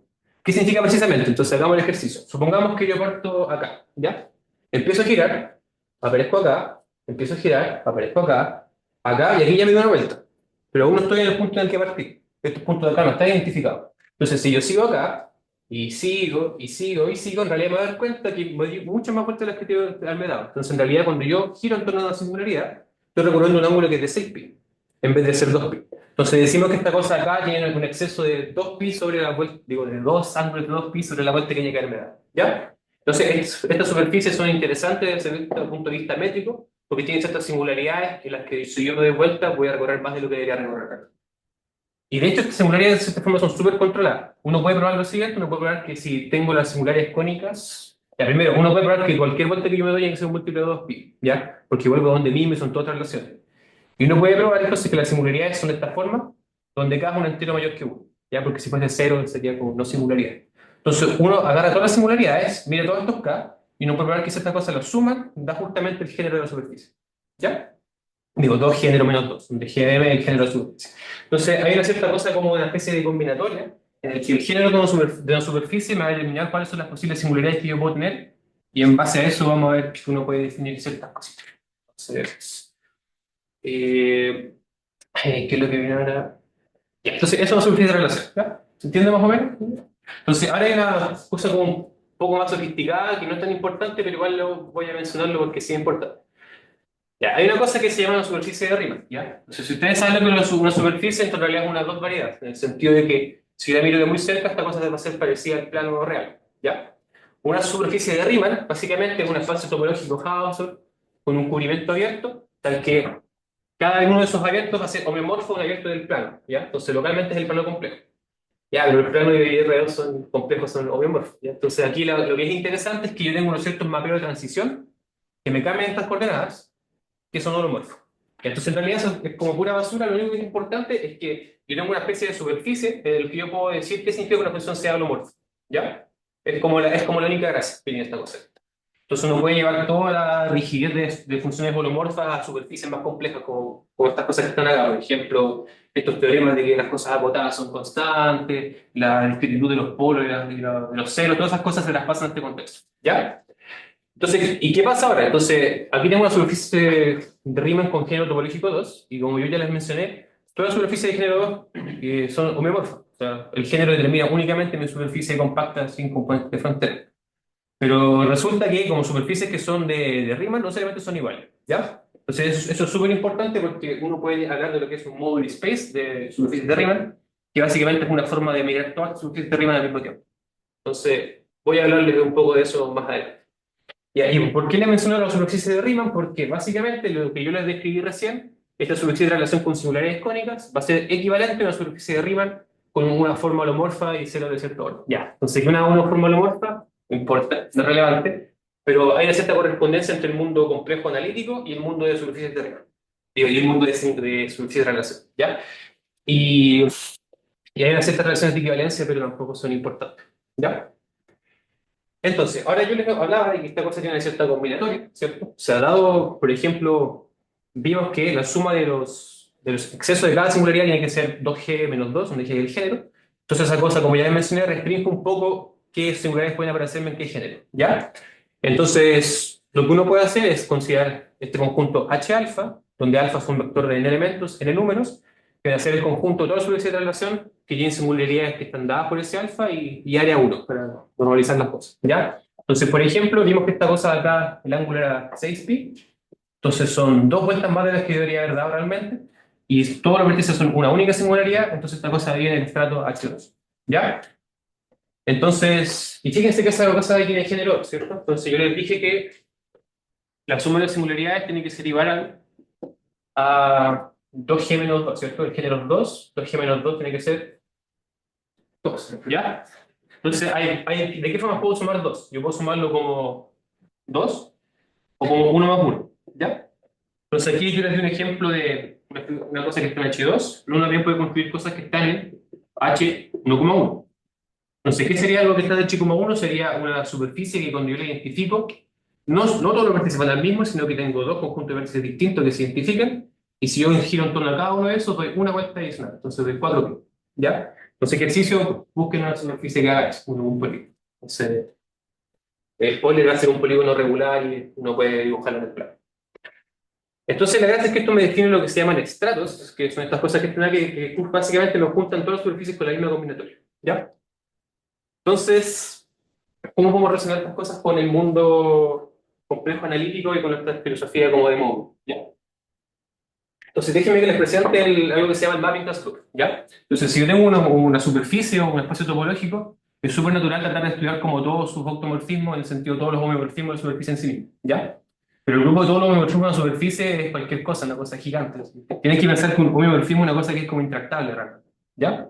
¿Qué significa precisamente? Entonces hagamos el ejercicio. Supongamos que yo parto acá, ¿ya? Empiezo a girar, aparezco acá, empiezo a girar, aparezco acá, acá y aquí ya me doy una vuelta. Pero aún no estoy en el punto en el que partí. Estos puntos de acá no están identificados. Entonces si yo sigo acá, y sigo, y sigo, y sigo, en realidad me voy a dar cuenta que me doy muchas más vueltas de las que tengo que haberme dado. Entonces en realidad cuando yo giro en torno a una singularidad, estoy recorriendo un ángulo que es de 6π, en vez de ser 2π. Entonces decimos que esta cosa acá tiene un exceso de 2π sobre la vuelta, digo, de dos ángulos de 2π sobre la vuelta que tiene que haberme dado. ¿Ya? Entonces, estas superficies son interesantes desde el punto de vista métrico, porque tienen ciertas singularidades en las que si yo me doy vuelta voy a recorrer más de lo que debería recorrer. Y de hecho, estas singularidades de cierta forma son súper controladas. Uno puede probar lo siguiente, uno puede probar que si tengo las singularidades cónicas, ya, primero, uno puede probar que cualquier vuelta que yo me doy tiene que ser un múltiplo de 2π, ¿ya? Porque vuelvo a donde mismo y son todas relaciones. Y uno puede probar entonces que las singularidades son de esta forma, donde cada uno entero mayor que uno, ¿ya? Porque si fuese cero sería como no singularidad. Entonces uno agarra todas las singularidades, mira todos estos K, y uno puede probar que si estas cosas las suman, da justamente el género de la superficie, ¿ya? Digo, 2 género menos 2, donde GM es el género de la superficie. Entonces hay una cierta cosa como una especie de combinatoria, en el que el género de una superficie me va a determinar cuáles son las posibles singularidades que yo puedo tener, y en base a eso vamos a ver que uno puede definir ciertas cositas. Entonces, ¿qué es lo que viene ahora? Ya, entonces, eso es una superficie de relación, ¿ya? ¿Se entiende más o menos? Entonces, ahora hay una cosa como un poco más sofisticada, que no es tan importante, pero igual voy a mencionarlo porque sí es importante. Ya, hay una cosa que se llama una superficie de Riemann, ¿ya? Entonces, si ustedes saben lo que es una superficie, esto en realidad es una dos variedades, en el sentido de que si yo la miro de muy cerca, esta cosa va a ser parecida al plano real, ¿ya? Una superficie de Riemann, básicamente, es un espacio topológico Hausdorff con un cubrimiento abierto, tal que cada uno de esos abiertos va a ser homeomorfo a un abierto del plano, ¿ya? Entonces, localmente es el plano complejo. Ya, pero el plano y el real son complejos, son homeomorfos, ¿ya? Entonces, aquí lo que es interesante es que yo tengo unos ciertos mapeos de transición que me cambian estas coordenadas, que son holomorfos. Entonces, en realidad, eso es como pura basura. Lo único que es importante es que yo tengo una especie de superficie en el que yo puedo decir qué significa que una función sea holomorfa, ¿ya? Es como la única gracia que tiene esta cosa. Entonces uno puede llevar toda la rigidez de funciones holomorfas a superficies más complejas, como estas cosas que están acá. Por ejemplo, estos teoremas de que las cosas acotadas son constantes, la discrititud de los polos de los ceros, todas esas cosas se las pasan a este contexto. ¿Ya? Entonces, ¿y qué pasa ahora? Entonces, aquí tengo una superficie de Riemann con género topológico 2, y como yo ya les mencioné, todas las superficies de género 2 son homeomorfas. O sea, el género determina únicamente mi superficie compacta sin componentes de frontera. Pero resulta que como superficies que son de Riemann no necesariamente son iguales, ¿ya? Entonces eso es súper importante porque uno puede hablar de lo que es un moduli space de superficies de Riemann, que básicamente es una forma de mirar todas las superficies de Riemann al mismo tiempo. Entonces voy a hablarles un poco de eso más adelante. Y ahí, ¿por qué le menciono la superficie de Riemann? Porque básicamente lo que yo les describí recién, esta superficie de relación con singularidades cónicas, va a ser equivalente a una superficie de Riemann con una forma holomorfa y cero de cierto orden. Ya, entonces que una forma holomorfa no importa, no es relevante, pero hay una cierta correspondencia entre el mundo complejo analítico y el mundo de superficies de Riemann. Digo, y el mundo de superficies de relación, ¿ya? Y, y hay unas ciertas relaciones de equivalencia, pero tampoco son importantes, ¿ya? Entonces, ahora yo les hablaba de que esta cosa tiene una cierta combinatoria, ¿cierto? Se ha dado, por ejemplo, vimos que la suma de los excesos de cada singularidad tiene que ser 2G menos 2, donde G es el género. Entonces esa cosa, como ya les mencioné, restringe un poco qué singularidades pueden aparecerme en qué género, ¿ya? Entonces, lo que uno puede hacer es considerar este conjunto H alfa, donde alfa es un vector de n elementos, n números, que va a ser el conjunto de todas las superficies de relación que tienen singularidades que están dadas por ese alfa y área 1, para normalizar las cosas, ¿ya? Entonces, por ejemplo, vimos que esta cosa de acá, el ángulo era 6π, entonces son dos vueltas más de las que yo debería haber dado realmente, y todos los vértices son una única singularidad, entonces esta cosa viene en el estrato H2, ¿ya? Entonces, y fíjense que esa cosa de aquí tiene género, ¿cierto? Entonces yo les dije que la suma de las singularidades tiene que ser igual a 2G menos 2, ¿cierto? El género es 2, 2G menos 2 tiene que ser 2, ¿ya? Entonces, ¿de qué forma puedo sumar 2? Yo puedo sumarlo como 2 o como 1 más 1, ¿ya? Entonces aquí yo les doy un ejemplo de una cosa que está en H2, pero uno también puede construir cosas que están en H1,1. Entonces, ¿qué sería algo que está en H1,1? Sería una superficie que cuando yo la identifico, no todos los vértices van al mismo, sino que tengo dos conjuntos de vértices distintos que se identifican, Y si yo giro en torno a cada uno de esos, doy una vuelta adicional. Entonces doy 4 pi. ¿Ya? Entonces, ejercicio, busquen una superficie que haga eso, un polígono. Entonces, el poli va a ser un polígono regular y uno puede dibujarlo en el plano. Entonces, la gracia es que esto me define lo que se llaman estratos, que son estas cosas que están aquí, que básicamente me juntan todas las superficies con la misma combinatoria. ¿Ya? Entonces, ¿cómo podemos relacionar estas cosas con el mundo complejo analítico y con nuestra filosofía como de modo? ¿Ya? Entonces, déjenme que les presente algo que se llama el mapping class group, ¿ya? Entonces, si yo tengo una superficie o un espacio topológico, es súper natural tratar de estudiar como todos sus automorfismos, en el sentido de todos los homeomorfismos de la superficie en sí misma, ¿ya? Pero el grupo de todos los homeomorfismos de la superficie es cualquier cosa, una cosa gigante. Tienes que pensar que un homeomorfismo es una cosa que es como intractable, realmente, ¿ya?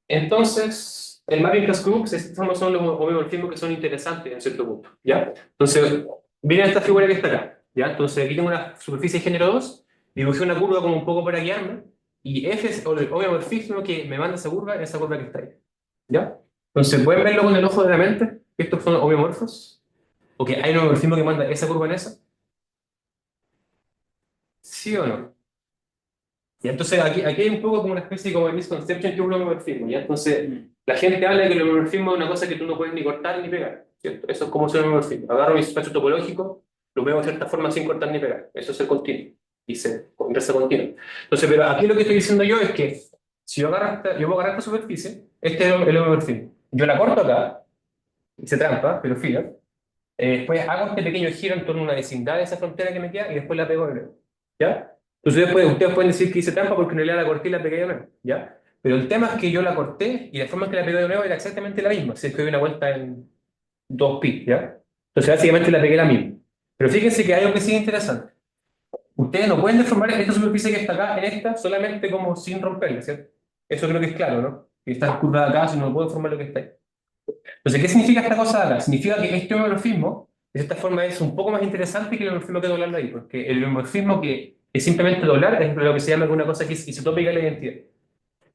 Entonces, el mapping class group son los homeomorfismos que son interesantes en cierto punto, ¿ya? Entonces, miren esta figura que está acá, ¿ya? Entonces, aquí tengo una superficie de género 2, dibujé una curva como un poco para guiarme, y F es el homeomorfismo que me manda esa curva que está ahí, ¿ya? Entonces, ¿pueden verlo con el ojo de la mente? Que estos son homeomorfos, o que hay un homeomorfismo que manda esa curva en esa, ¿sí o no? Y entonces aquí hay un poco como una especie como de misconception que es un homeomorfismo, ¿ya? Entonces, la gente habla de que el homeomorfismo es una cosa que tú no puedes ni cortar ni pegar, ¿cierto? Eso es como un homeomorfismo. Agarro mi espacio topológico, lo veo de cierta forma sin cortar ni pegar. Eso es el continuo. Y se inversa continuo. Entonces, pero aquí lo que estoy diciendo yo es que si yo puedo agarrar esta superficie, este es el homeomorfismo. Yo la corto acá, hice trampa, pero fíjate. Después hago este pequeño giro en torno a una vecindad de esa frontera que me queda y después la pego de nuevo. ¿Ya? Entonces ustedes pueden decir que hice trampa porque en realidad la corté y la pegué de nuevo. ¿Ya? Pero el tema es que yo la corté y la forma en que la pegué de nuevo era exactamente la misma. Si es que doy una vuelta en 2 pi. ¿Ya? Entonces básicamente la pegué la misma. Pero fíjense que hay algo que sí es interesante. Ustedes no pueden deformar esta superficie que está acá en esta solamente como sin romperla, ¿cierto? Eso creo que es claro, ¿no? Que esta curva de acá, si no puedo deformar lo que está ahí. Entonces, ¿qué significa esta cosa de acá? Significa que este homeomorfismo, de esta forma, es un poco más interesante que el homeomorfismo que doblarlo ahí, porque el homeomorfismo que es simplemente doblar es lo que se llama una cosa que es isotópica de la identidad.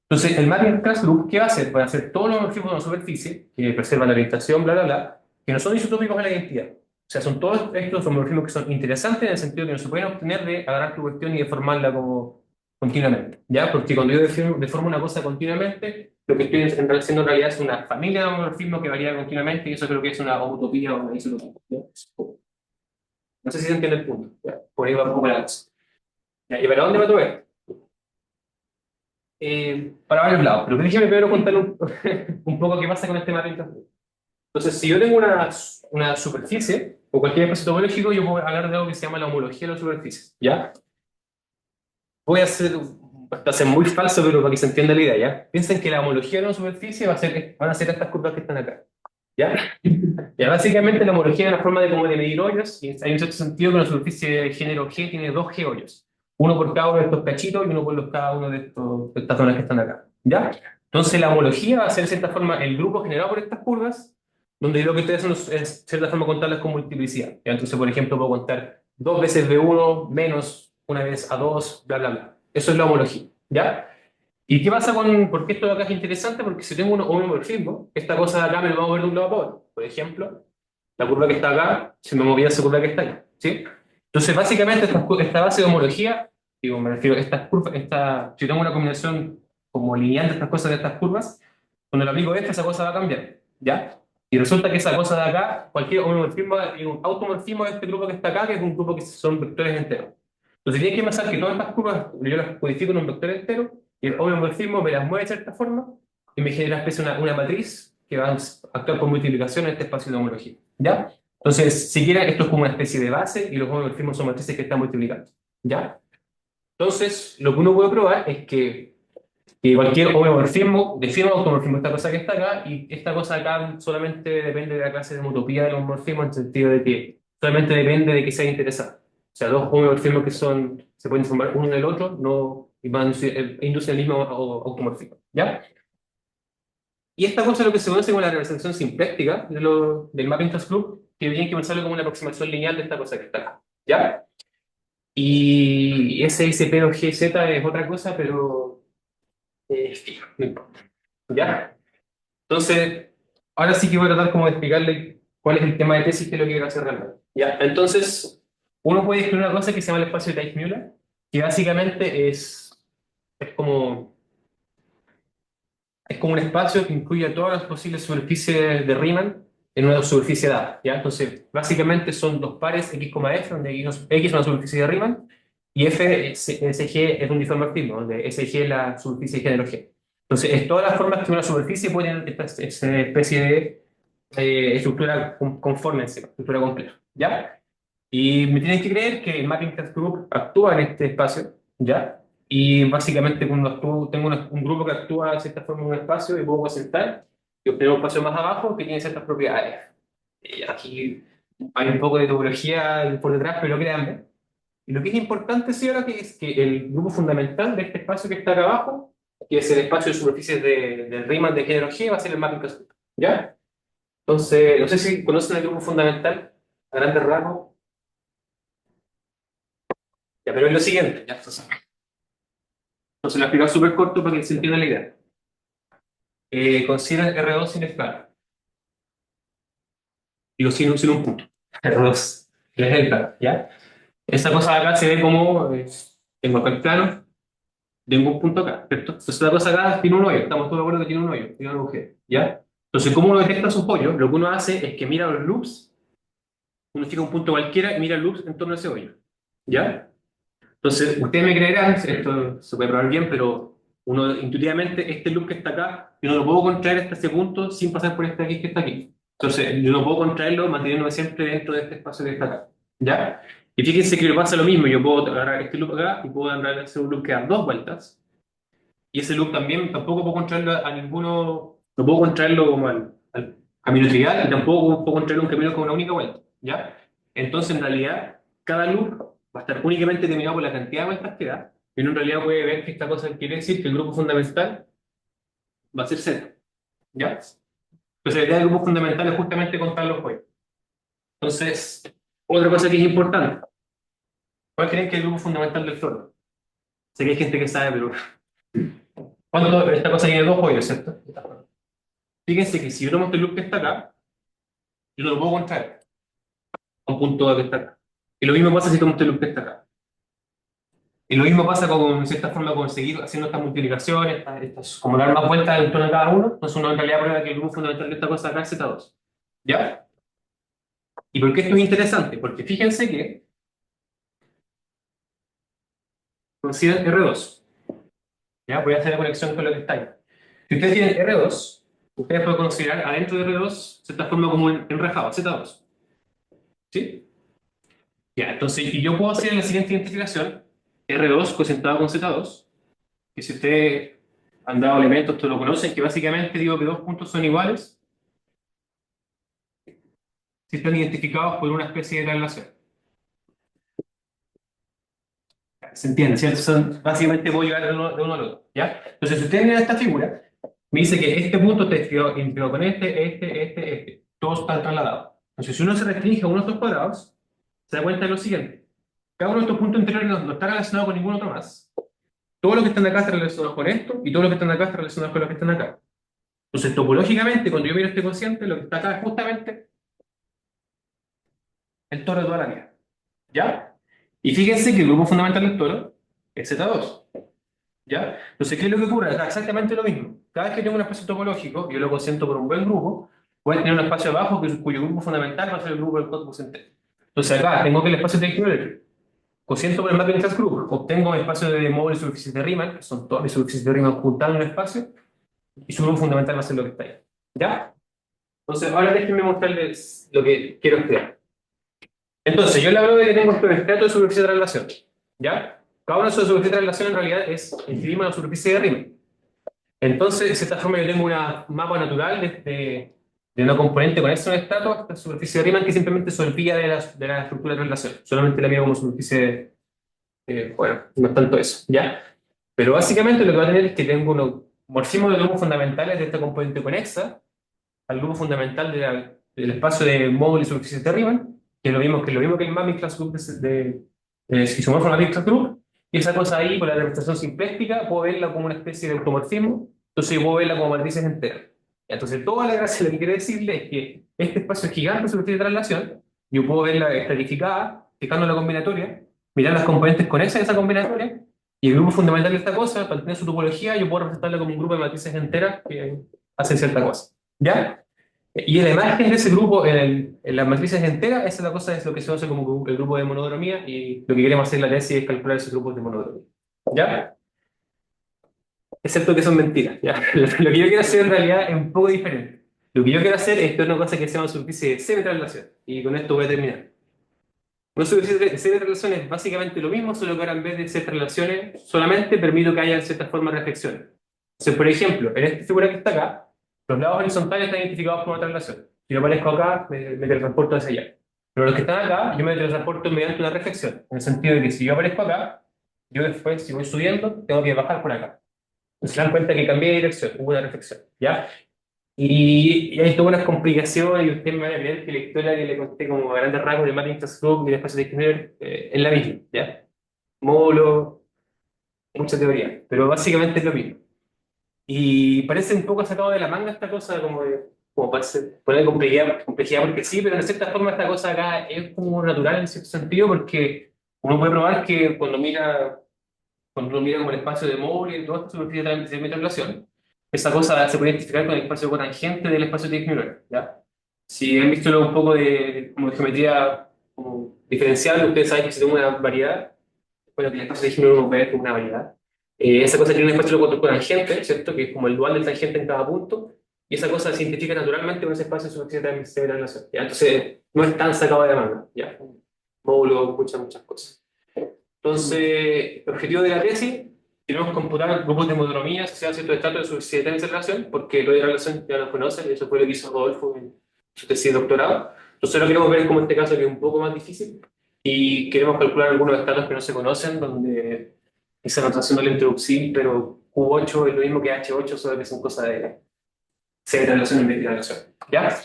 Entonces, el mapping class group, ¿qué va a hacer? Va a hacer todos los homeomorfismos de una superficie que preservan la orientación, bla, bla, bla, que no son isotópicos de la identidad. O sea, son todos estos homomorfismos que son interesantes en el sentido que no se pueden obtener de agarrar tu cuestión y deformarla como continuamente, ¿ya? Porque cuando yo deformo una cosa continuamente, lo que estoy haciendo en realidad es una familia de homomorfismos que varía continuamente y eso creo que es una homotopía o una isotopía, ¿ya? No sé si se entiende el punto, ¿ya? Por ahí va un poco la cosa. ¿Ya? ¿Y para dónde va todo esto? Para varios lados, pero déjeme primero contar un poco qué pasa con este mapping. Entonces, si yo tengo una superficie o cualquier espacio topológico, yo puedo hablar de algo que se llama la homología de la superficie, ¿ya? Voy a hacer, va a ser muy falso, pero para que se entienda la idea, ¿ya? Piensen que la homología de una superficie van a ser estas curvas que están acá, ¿ya? Ya, básicamente la homología es una forma de, como de medir hoyos, y hay un cierto sentido que una superficie de género G tiene dos G hoyos, uno por cada uno de estos cachitos y uno por cada uno de estas zonas que están acá, ¿ya? Entonces la homología va a ser de cierta forma el grupo generado por estas curvas, donde lo que estoy haciendo es de cierta forma contarlas con multiplicidad, ¿ya? Entonces, por ejemplo, puedo contar 2 veces B1 menos una vez A2, bla, bla, bla. Eso es la homología, ¿ya? ¿Y qué pasa por qué esto de acá es interesante? Porque si tengo un homomorfismo, esta cosa de acá me lo va a mover de un lado para otro. Por ejemplo, la curva que está acá se me movía esa curva que está ahí, ¿sí? Entonces, básicamente, esta base de homología, digo, me refiero a estas curvas, si tengo una combinación como lineal de estas cosas de estas curvas, cuando le aplico esto, esa cosa va a cambiar, ¿ya? Y resulta que esa cosa de acá, cualquier homomorfismo, es un automorfismo de este grupo que está acá, que es un grupo que son vectores enteros. Entonces, tienes que pensar que todas estas curvas yo las codifico en un vector entero, y el homeomorfismo me las mueve de cierta forma, y me genera una especie una matriz que va a actuar por multiplicación en este espacio de homología, ¿ya? Entonces, si quieren, esto es como una especie de base, y los homomorfismos son matrices que están multiplicando, ¿ya? Entonces, lo que uno puede probar es que cualquier homomorfismo define un automorfismo, esta cosa que está acá, y esta cosa acá solamente depende de la clase de homotopía del homomorfismo, en el sentido de que solamente depende de que sea interesante. O sea, dos homomorfismos que se pueden formar uno del otro, no y van a inducir el mismo automorfismo, ¿ya? Y esta cosa es lo que se conoce como la representación simpléctica del mapping class group, que tienen que pensarlo como una aproximación lineal de esta cosa que está acá, ¿ya? Y SSP o GZ es otra cosa, pero fijo, no importa. ¿Ya? Entonces, ahora sí que voy a tratar como de explicarle cuál es el tema de tesis que es lo que quiero hacer realmente. ¿Ya? Entonces, uno puede escribir una cosa que se llama el espacio de Teichmüller, que básicamente es como, es como un espacio que incluye todas las posibles superficies de Riemann en una superficie dada, ¿ya? Entonces, básicamente son dos pares X, F, donde X es una superficie de Riemann y SG es un disomorfismo, donde SG es la superficie de género G. Entonces, es todas las formas que una superficie puede tener esta especie de estructura conforme encima, estructura compleja, ¿ya? Y me tienen que creer que el Mapping Test Group actúa en este espacio, ¿ya? Y básicamente cuando tengo un grupo que actúa de cierta forma en un espacio y puedo presentar y obtener un espacio más abajo que tiene ciertas propiedades. Y aquí hay un poco de topología por detrás, pero créanme. Y lo que es importante, sí, ahora que es que el grupo fundamental de este espacio que está acá abajo, que es el espacio de superficies del Riemann de género G, va a ser el Mapping Test Group, ¿ya? Entonces, no sé si conocen el grupo fundamental a grandes rasgos. Ya, pero es lo siguiente, ya, entonces lo explico súper corto para que se entienda la idea. Consideren R2 sin escala. Digo, sin un punto. R2, que es el plano, ¿ya? Esta cosa de acá se ve como, tengo acá el plano, tengo un punto acá, ¿cierto? Entonces la cosa acá tiene un hoyo, estamos todos de acuerdo que tiene un hoyo, tiene un agujero, ¿ya? Entonces, ¿cómo uno detecta esos hoyos? Lo que uno hace es que mira los loops, uno fija un punto cualquiera y mira loops en torno a ese hoyo, ¿ya? Entonces, ustedes me creerán, esto se puede probar bien, pero uno intuitivamente, este loop que está acá, yo no lo puedo contraer hasta ese punto sin pasar por este aquí que está aquí. Entonces, yo no puedo contraerlo manteniéndome siempre dentro de este espacio que está acá. ¿Ya? Y fíjense que me pasa lo mismo, yo puedo agarrar este loop acá y puedo agarrar ese loop que da dos vueltas. Y ese loop también tampoco puedo contraerlo a ninguno, no puedo contraerlo como al camino trivial y tampoco puedo contraerlo a un camino con una única vuelta. ¿Ya? Entonces, en realidad, cada loop va a estar únicamente determinado por la cantidad de vueltas que da. Y uno en realidad puede ver que esta cosa quiere decir que el grupo fundamental va a ser Z. ¿Ya? Entonces, la idea del grupo fundamental es justamente contar los juegos. Entonces, otra cosa que es importante. ¿Cuál creen que es el grupo fundamental del toro? Sé que hay gente que sabe, pero ¿cuánto? Esta cosa tiene dos hoyos, ¿cierto? Fíjense que si yo tomo este loop que está acá, yo no lo puedo contraer a un punto que está acá. Y lo mismo pasa si tomo este loop que está acá. Y lo mismo pasa con, en cierta forma, conseguir haciendo estas multiplicaciones, como dar más vueltas en torno a cada uno. Entonces uno en realidad prueba que el grupo fundamental de esta cosa acá es Z2. ¿Ya? ¿Y por qué esto es interesante? Porque fíjense que consideran R2. ¿Ya? Voy a hacer la conexión con lo que está ahí. Si ustedes tienen R2, ustedes pueden considerar adentro de R2, de cierta forma, como un enrejado, Z2. ¿Sí? Ya, entonces, y yo puedo hacer la siguiente identificación, R2 cocientado con Z2, que si ustedes han dado elementos, ustedes lo conocen, que básicamente digo que dos puntos son iguales si están identificados por una especie de traslación. ¿Se entiende? ¿Cierto? Básicamente puedo llegar de uno al otro, ¿ya? Entonces, si ustedes miran esta figura, me dice que este punto está identificado con este, todos están trasladados. Entonces, si uno se restringe a uno de estos cuadrados, se da cuenta de lo siguiente. Cada uno de estos puntos interiores no está relacionado con ningún otro más. Todo lo que están acá está relacionado con esto, y todo lo que están acá está relacionado con lo que están acá. Entonces, topológicamente, cuando yo miro este cociente, lo que está acá es justamente el toro de toda la vida. ¿Ya? Y fíjense que el grupo fundamental del toro es Z2. ¿Ya? Entonces, ¿qué es lo que ocurre? Acá exactamente lo mismo. Cada vez que tengo un espacio topológico, yo lo cociento por un buen grupo, voy a tener un espacio abajo cuyo grupo fundamental va a ser el grupo del cociente. Entonces, acá tengo que el espacio de cociento por el mapping class group, obtengo un espacio de módulos y superficies de Riemann, que son todas mis superficies de Riemann juntadas en un espacio, y su grupo fundamental va a ser lo que está ahí. ¿Ya? Entonces, ahora déjenme mostrarles lo que quiero estudiar. Entonces, yo le hablo de que tengo estos estratos de superficie de traslación. ¿Ya? Cada una de sus superficies de traslación en realidad es encima de la superficie de Riemann. Entonces, de esta forma yo tengo un mapa natural de una componente con ese estrato, esta superficie de Riemann que simplemente se olvida de la estructura de traslación. Solamente la miro como superficie, bueno, no es tanto eso, ¿ya? Pero básicamente lo que va a tener es que tengo unos morfismos de grupos fundamentales de esta componente conexa al grupo fundamental del espacio de módulos y superficies de Riemann, que es lo mismo que el Mapping Class Group de isomorfo Mapping Class Group, y esa cosa ahí, con la representación simpléstica, puedo verla como una especie de automorfismo, entonces yo puedo verla como matrices enteras. Entonces, toda la gracia de lo que quiero decirle es que este espacio es gigante de superficie de traslación, yo puedo verla estratificada, fijando la combinatoria, mirar las componentes conexas de esa combinatoria, y el grupo fundamental de esta cosa, para tener su topología, yo puedo representarla como un grupo de matrices enteras que hacen cierta cosa. ¿Ya? Y la imagen de ese grupo en las matrices enteras, esa es la cosa, es lo que se conoce como el grupo de monodromía, y lo que queremos hacer en la tesis es calcular esos grupos de monodromía. ¿Ya? Excepto que son mentiras, ¿ya? Lo que yo quiero hacer en realidad es un poco diferente. Lo que yo quiero hacer es una cosa que se llama superficie de semi-traslación, y con esto voy a terminar. Una superficie de semi-traslación es básicamente lo mismo, solo que ahora en vez de ser traslaciones, solamente permito que haya ciertas formas de reflexiones. Entonces, por ejemplo, en esta figura que está acá, los lados horizontales están identificados por una traslación. Si yo aparezco acá, me teletransporto hacia allá. Pero los que están acá, yo me teletransporto mediante una reflexión. En el sentido de que si yo aparezco acá, yo después, si voy subiendo, tengo que bajar por acá. Se dan cuenta que cambié de dirección, hubo una reflexión, ¿ya? Y hay todas unas complicaciones, y usted me va a creer que la historia que le conté como a grandes rasgos de Matrix Group y el espacio de Kirchner es la misma, ¿ya? Módulo, mucha teoría, pero básicamente es lo mismo. Y parece un poco sacado de la manga esta cosa, como parece poner complejidad, complejidad porque sí, pero de cierta forma esta cosa acá es como natural en cierto sentido, porque uno puede probar que cuando uno mira como el espacio de Moore y toda esta superficie de translación, esa cosa se puede identificar con el espacio cotangente del espacio de Dick-Müller, ¿ya? Si han visto un poco como de geometría como diferencial, ustedes saben que si tengo una variedad, bueno, que el espacio de Dick-Müller uno puede ver como una variedad. Esa cosa tiene un espacio cotangente, ¿cierto? Que es como el dual del tangente en cada punto, y esa cosa se identifica naturalmente con ese espacio de superficie de translación, ¿ya? Entonces, no es tan sacado de la mano, ¿ya? Módulo, muchas cosas. Entonces, el objetivo de la tesis, tenemos que computar grupos de monodromía asociados a ciertos estatus de subsidiariedad de relación, porque lo de la relación ya lo conocen, y eso fue lo que hizo Rodolfo en su tesis de doctorado. Nosotros lo queremos ver como este caso que es un poco más difícil, y queremos calcular algunos estatus que no se conocen, donde esa notación no la introducir, pero Q8 es lo mismo que H8, solo que son cosas de semi-traslación y media-traslación. ¿Ya?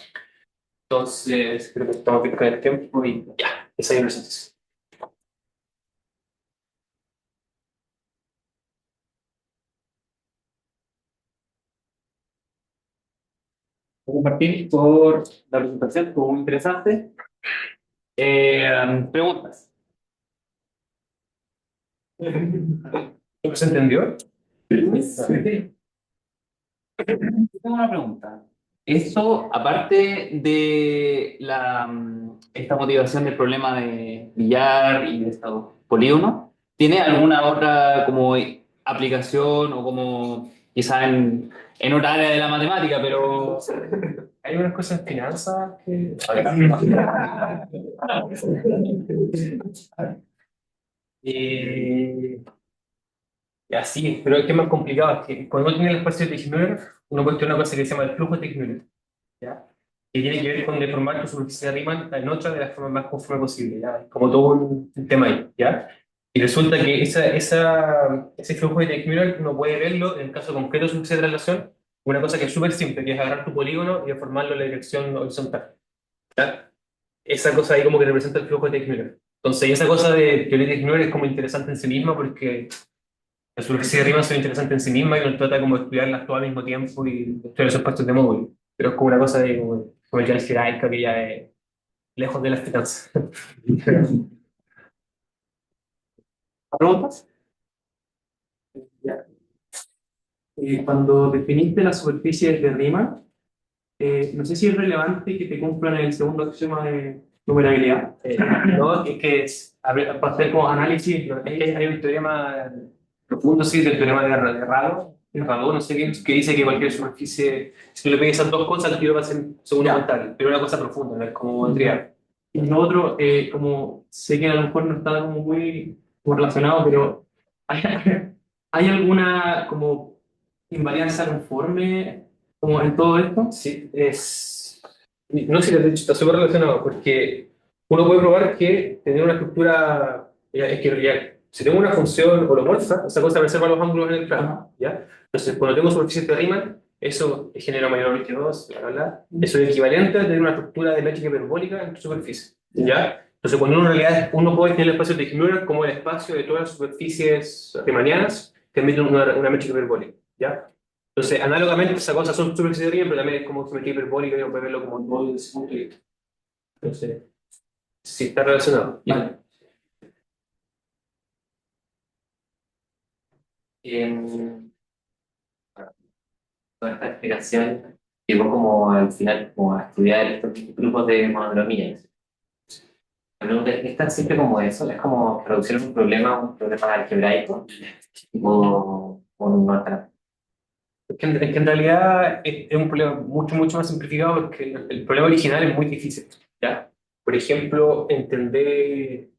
Entonces, creo que estamos bien con el tiempo y ya, esa es la presentación. Compartir por la presentación, estuvo muy interesante. Preguntas. ¿Se entendió? Sí. Tengo una pregunta. Esto, aparte de esta motivación del problema de billar y de estos polígonos, ¿tiene alguna otra como aplicación o como quizá en otra área de la matemática, pero... Hay unas cosas en finanzas que... Eh, así, pero es que es más complicado. Es que cuando uno tiene el espacio de Teichmüller, uno cuestiona una cosa que se llama el flujo de Teichmüller, ¿ya? Que tiene que ver con deformar tu superficie de Riemann en otra de las formas más conforme posible, ¿ya? Como todo un tema ahí, ¿ya? Y resulta que ese flujo de Teichmüller uno puede verlo en el caso concreto de superficie de traslación, una cosa que es súper simple, que es agarrar tu polígono y deformarlo en la dirección horizontal, ¿ya? Esa cosa ahí como que representa el flujo de Teichmüller. Entonces, esa cosa de teoría de Teichmüller es como interesante en sí misma porque la superficie de Riemann son interesantes en sí misma y uno trata como de estudiarlas todo al mismo tiempo y estudiar esos puestos de módulo. Pero es como una cosa de como el jerárquica que ya es lejos de las finanzas. ¿Preguntas? Ya. Cuando definiste las superficies de Riemann, no sé si es relevante que te cumplan el segundo axioma de numerabilidad. No, es que para hacer como análisis, es que hay un teorema profundo, sí, del teorema de Rado, no sé qué, que dice que cualquier superficie, si tú le pegas esas dos cosas, el tiro va a ser segundo aumental, pero una cosa profunda, no es como trivial. Y lo otro, como sé que a lo mejor no está como muy como relacionado, pero ¿hay, hay alguna como invarianza conforme como en todo esto? Sí, no sé, de hecho está súper relacionado, porque uno puede probar que tener una estructura, es que ya, si tengo una función holomorfa, esa cosa reserva los ángulos en el plano, ¿ya? Entonces, cuando tengo superficie de Riemann, eso genera mayor 22, bla, bla, bla. Eso es equivalente a tener una estructura de métrica hiperbólica en tu superficie, ¿ya? Entonces, cuando uno en realidad, uno puede tener el espacio de Teichmüller como el espacio de todas las superficies riemannianas que emiten una métrica hiperbólica, ¿ya? Entonces, análogamente, esa cosa son superficies de Riemann, pero también es como geometría hiperbólica y uno puede verlo como un módulo de ese punto de vista. Entonces, sí, está relacionado. Vale. Toda esta explicación llegó como al final como a estudiar estos grupos de monodromía. La pregunta es, ¿es tan simple como eso? ¿Es como reducir un problema algebraico? ¿O no es tan? Es que en realidad es un problema mucho, mucho más simplificado porque el problema original es muy difícil, ¿ya? Por ejemplo, entender...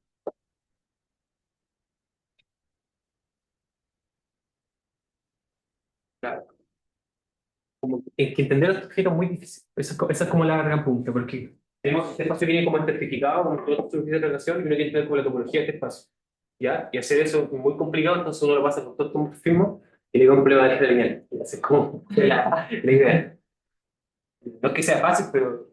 Claro, es que entender estos objetos es muy difícil. Esa es como la gran pregunta, porque tenemos este espacio que viene como estratificado, con toda su de relación, y uno quiere entender como la topología de este espacio, ¿ya? Y hacer eso es muy complicado, entonces uno lo pasa con todo este morfismo y le da un problema de álgebra lineal. Y esa es como la idea. No es que sea fácil, pero...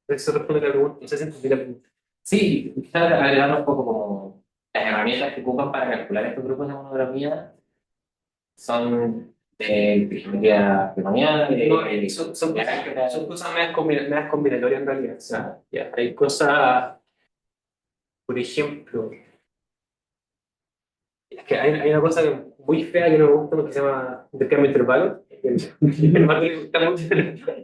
Eso responde a la pregunta, no sé si entendí la pregunta. Sí, quizás agregando un poco como las herramientas que ocupan para calcular estos grupos de monodromía son de geometría polinomial, No, de son cosas más combinatorias en realidad. O sea, ya, hay cosas, por ejemplo, es que hay una cosa muy fea que no me gusta que se llama intercambio de intervalos. El Marco le gusta mucho.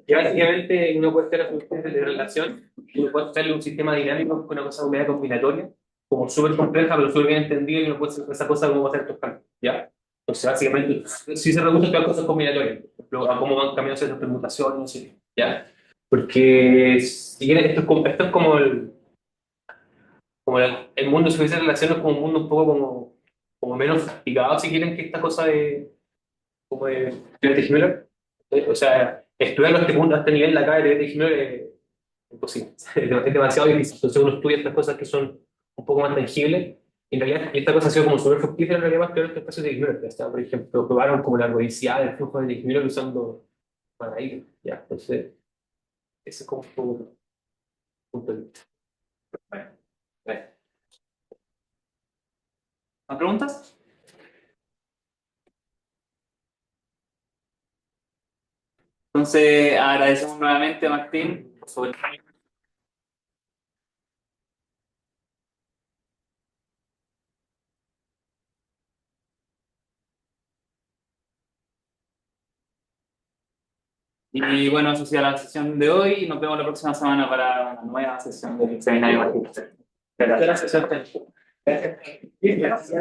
Y básicamente uno puede hacer funciones de relación, uno puede hacerle un sistema dinámico con una cosa media combinatoria, como súper compleja, pero súper bien entendida, y uno puede hacer esa cosa como hacer estos cambios. ¿Ya? Entonces, básicamente, sí se reduce a todas cosas combinatorias, por ejemplo, a cómo van cambiando esas permutaciones, no sé, ¿ya? Porque si quieren, esto es como el mundo de servicios de relaciones, como un mundo un poco como menos castigado, si quieren, que esta cosa como de Friedrich. O sea, estudiarlo a este punto, a este nivel, la cara de Friedrich es imposible. Es demasiado difícil. Entonces uno estudia estas cosas que son un poco más tangibles. Y en realidad, y esta cosa ha sido como súper fructífera en realidad más que estos espacios de Dickmüller. Por ejemplo, probaron como la ergodicidad del flujo de Dickmüller usando paradigmas. ¿Ya? Entonces, ese es como un punto de vista. Bueno, gracias. ¿Más preguntas? Entonces, agradecemos nuevamente a Martín por su... Y bueno, eso ha sido la sesión de hoy y nos vemos la próxima semana para una nueva sesión del seminario magíster. Gracias, Sergio. Gracias.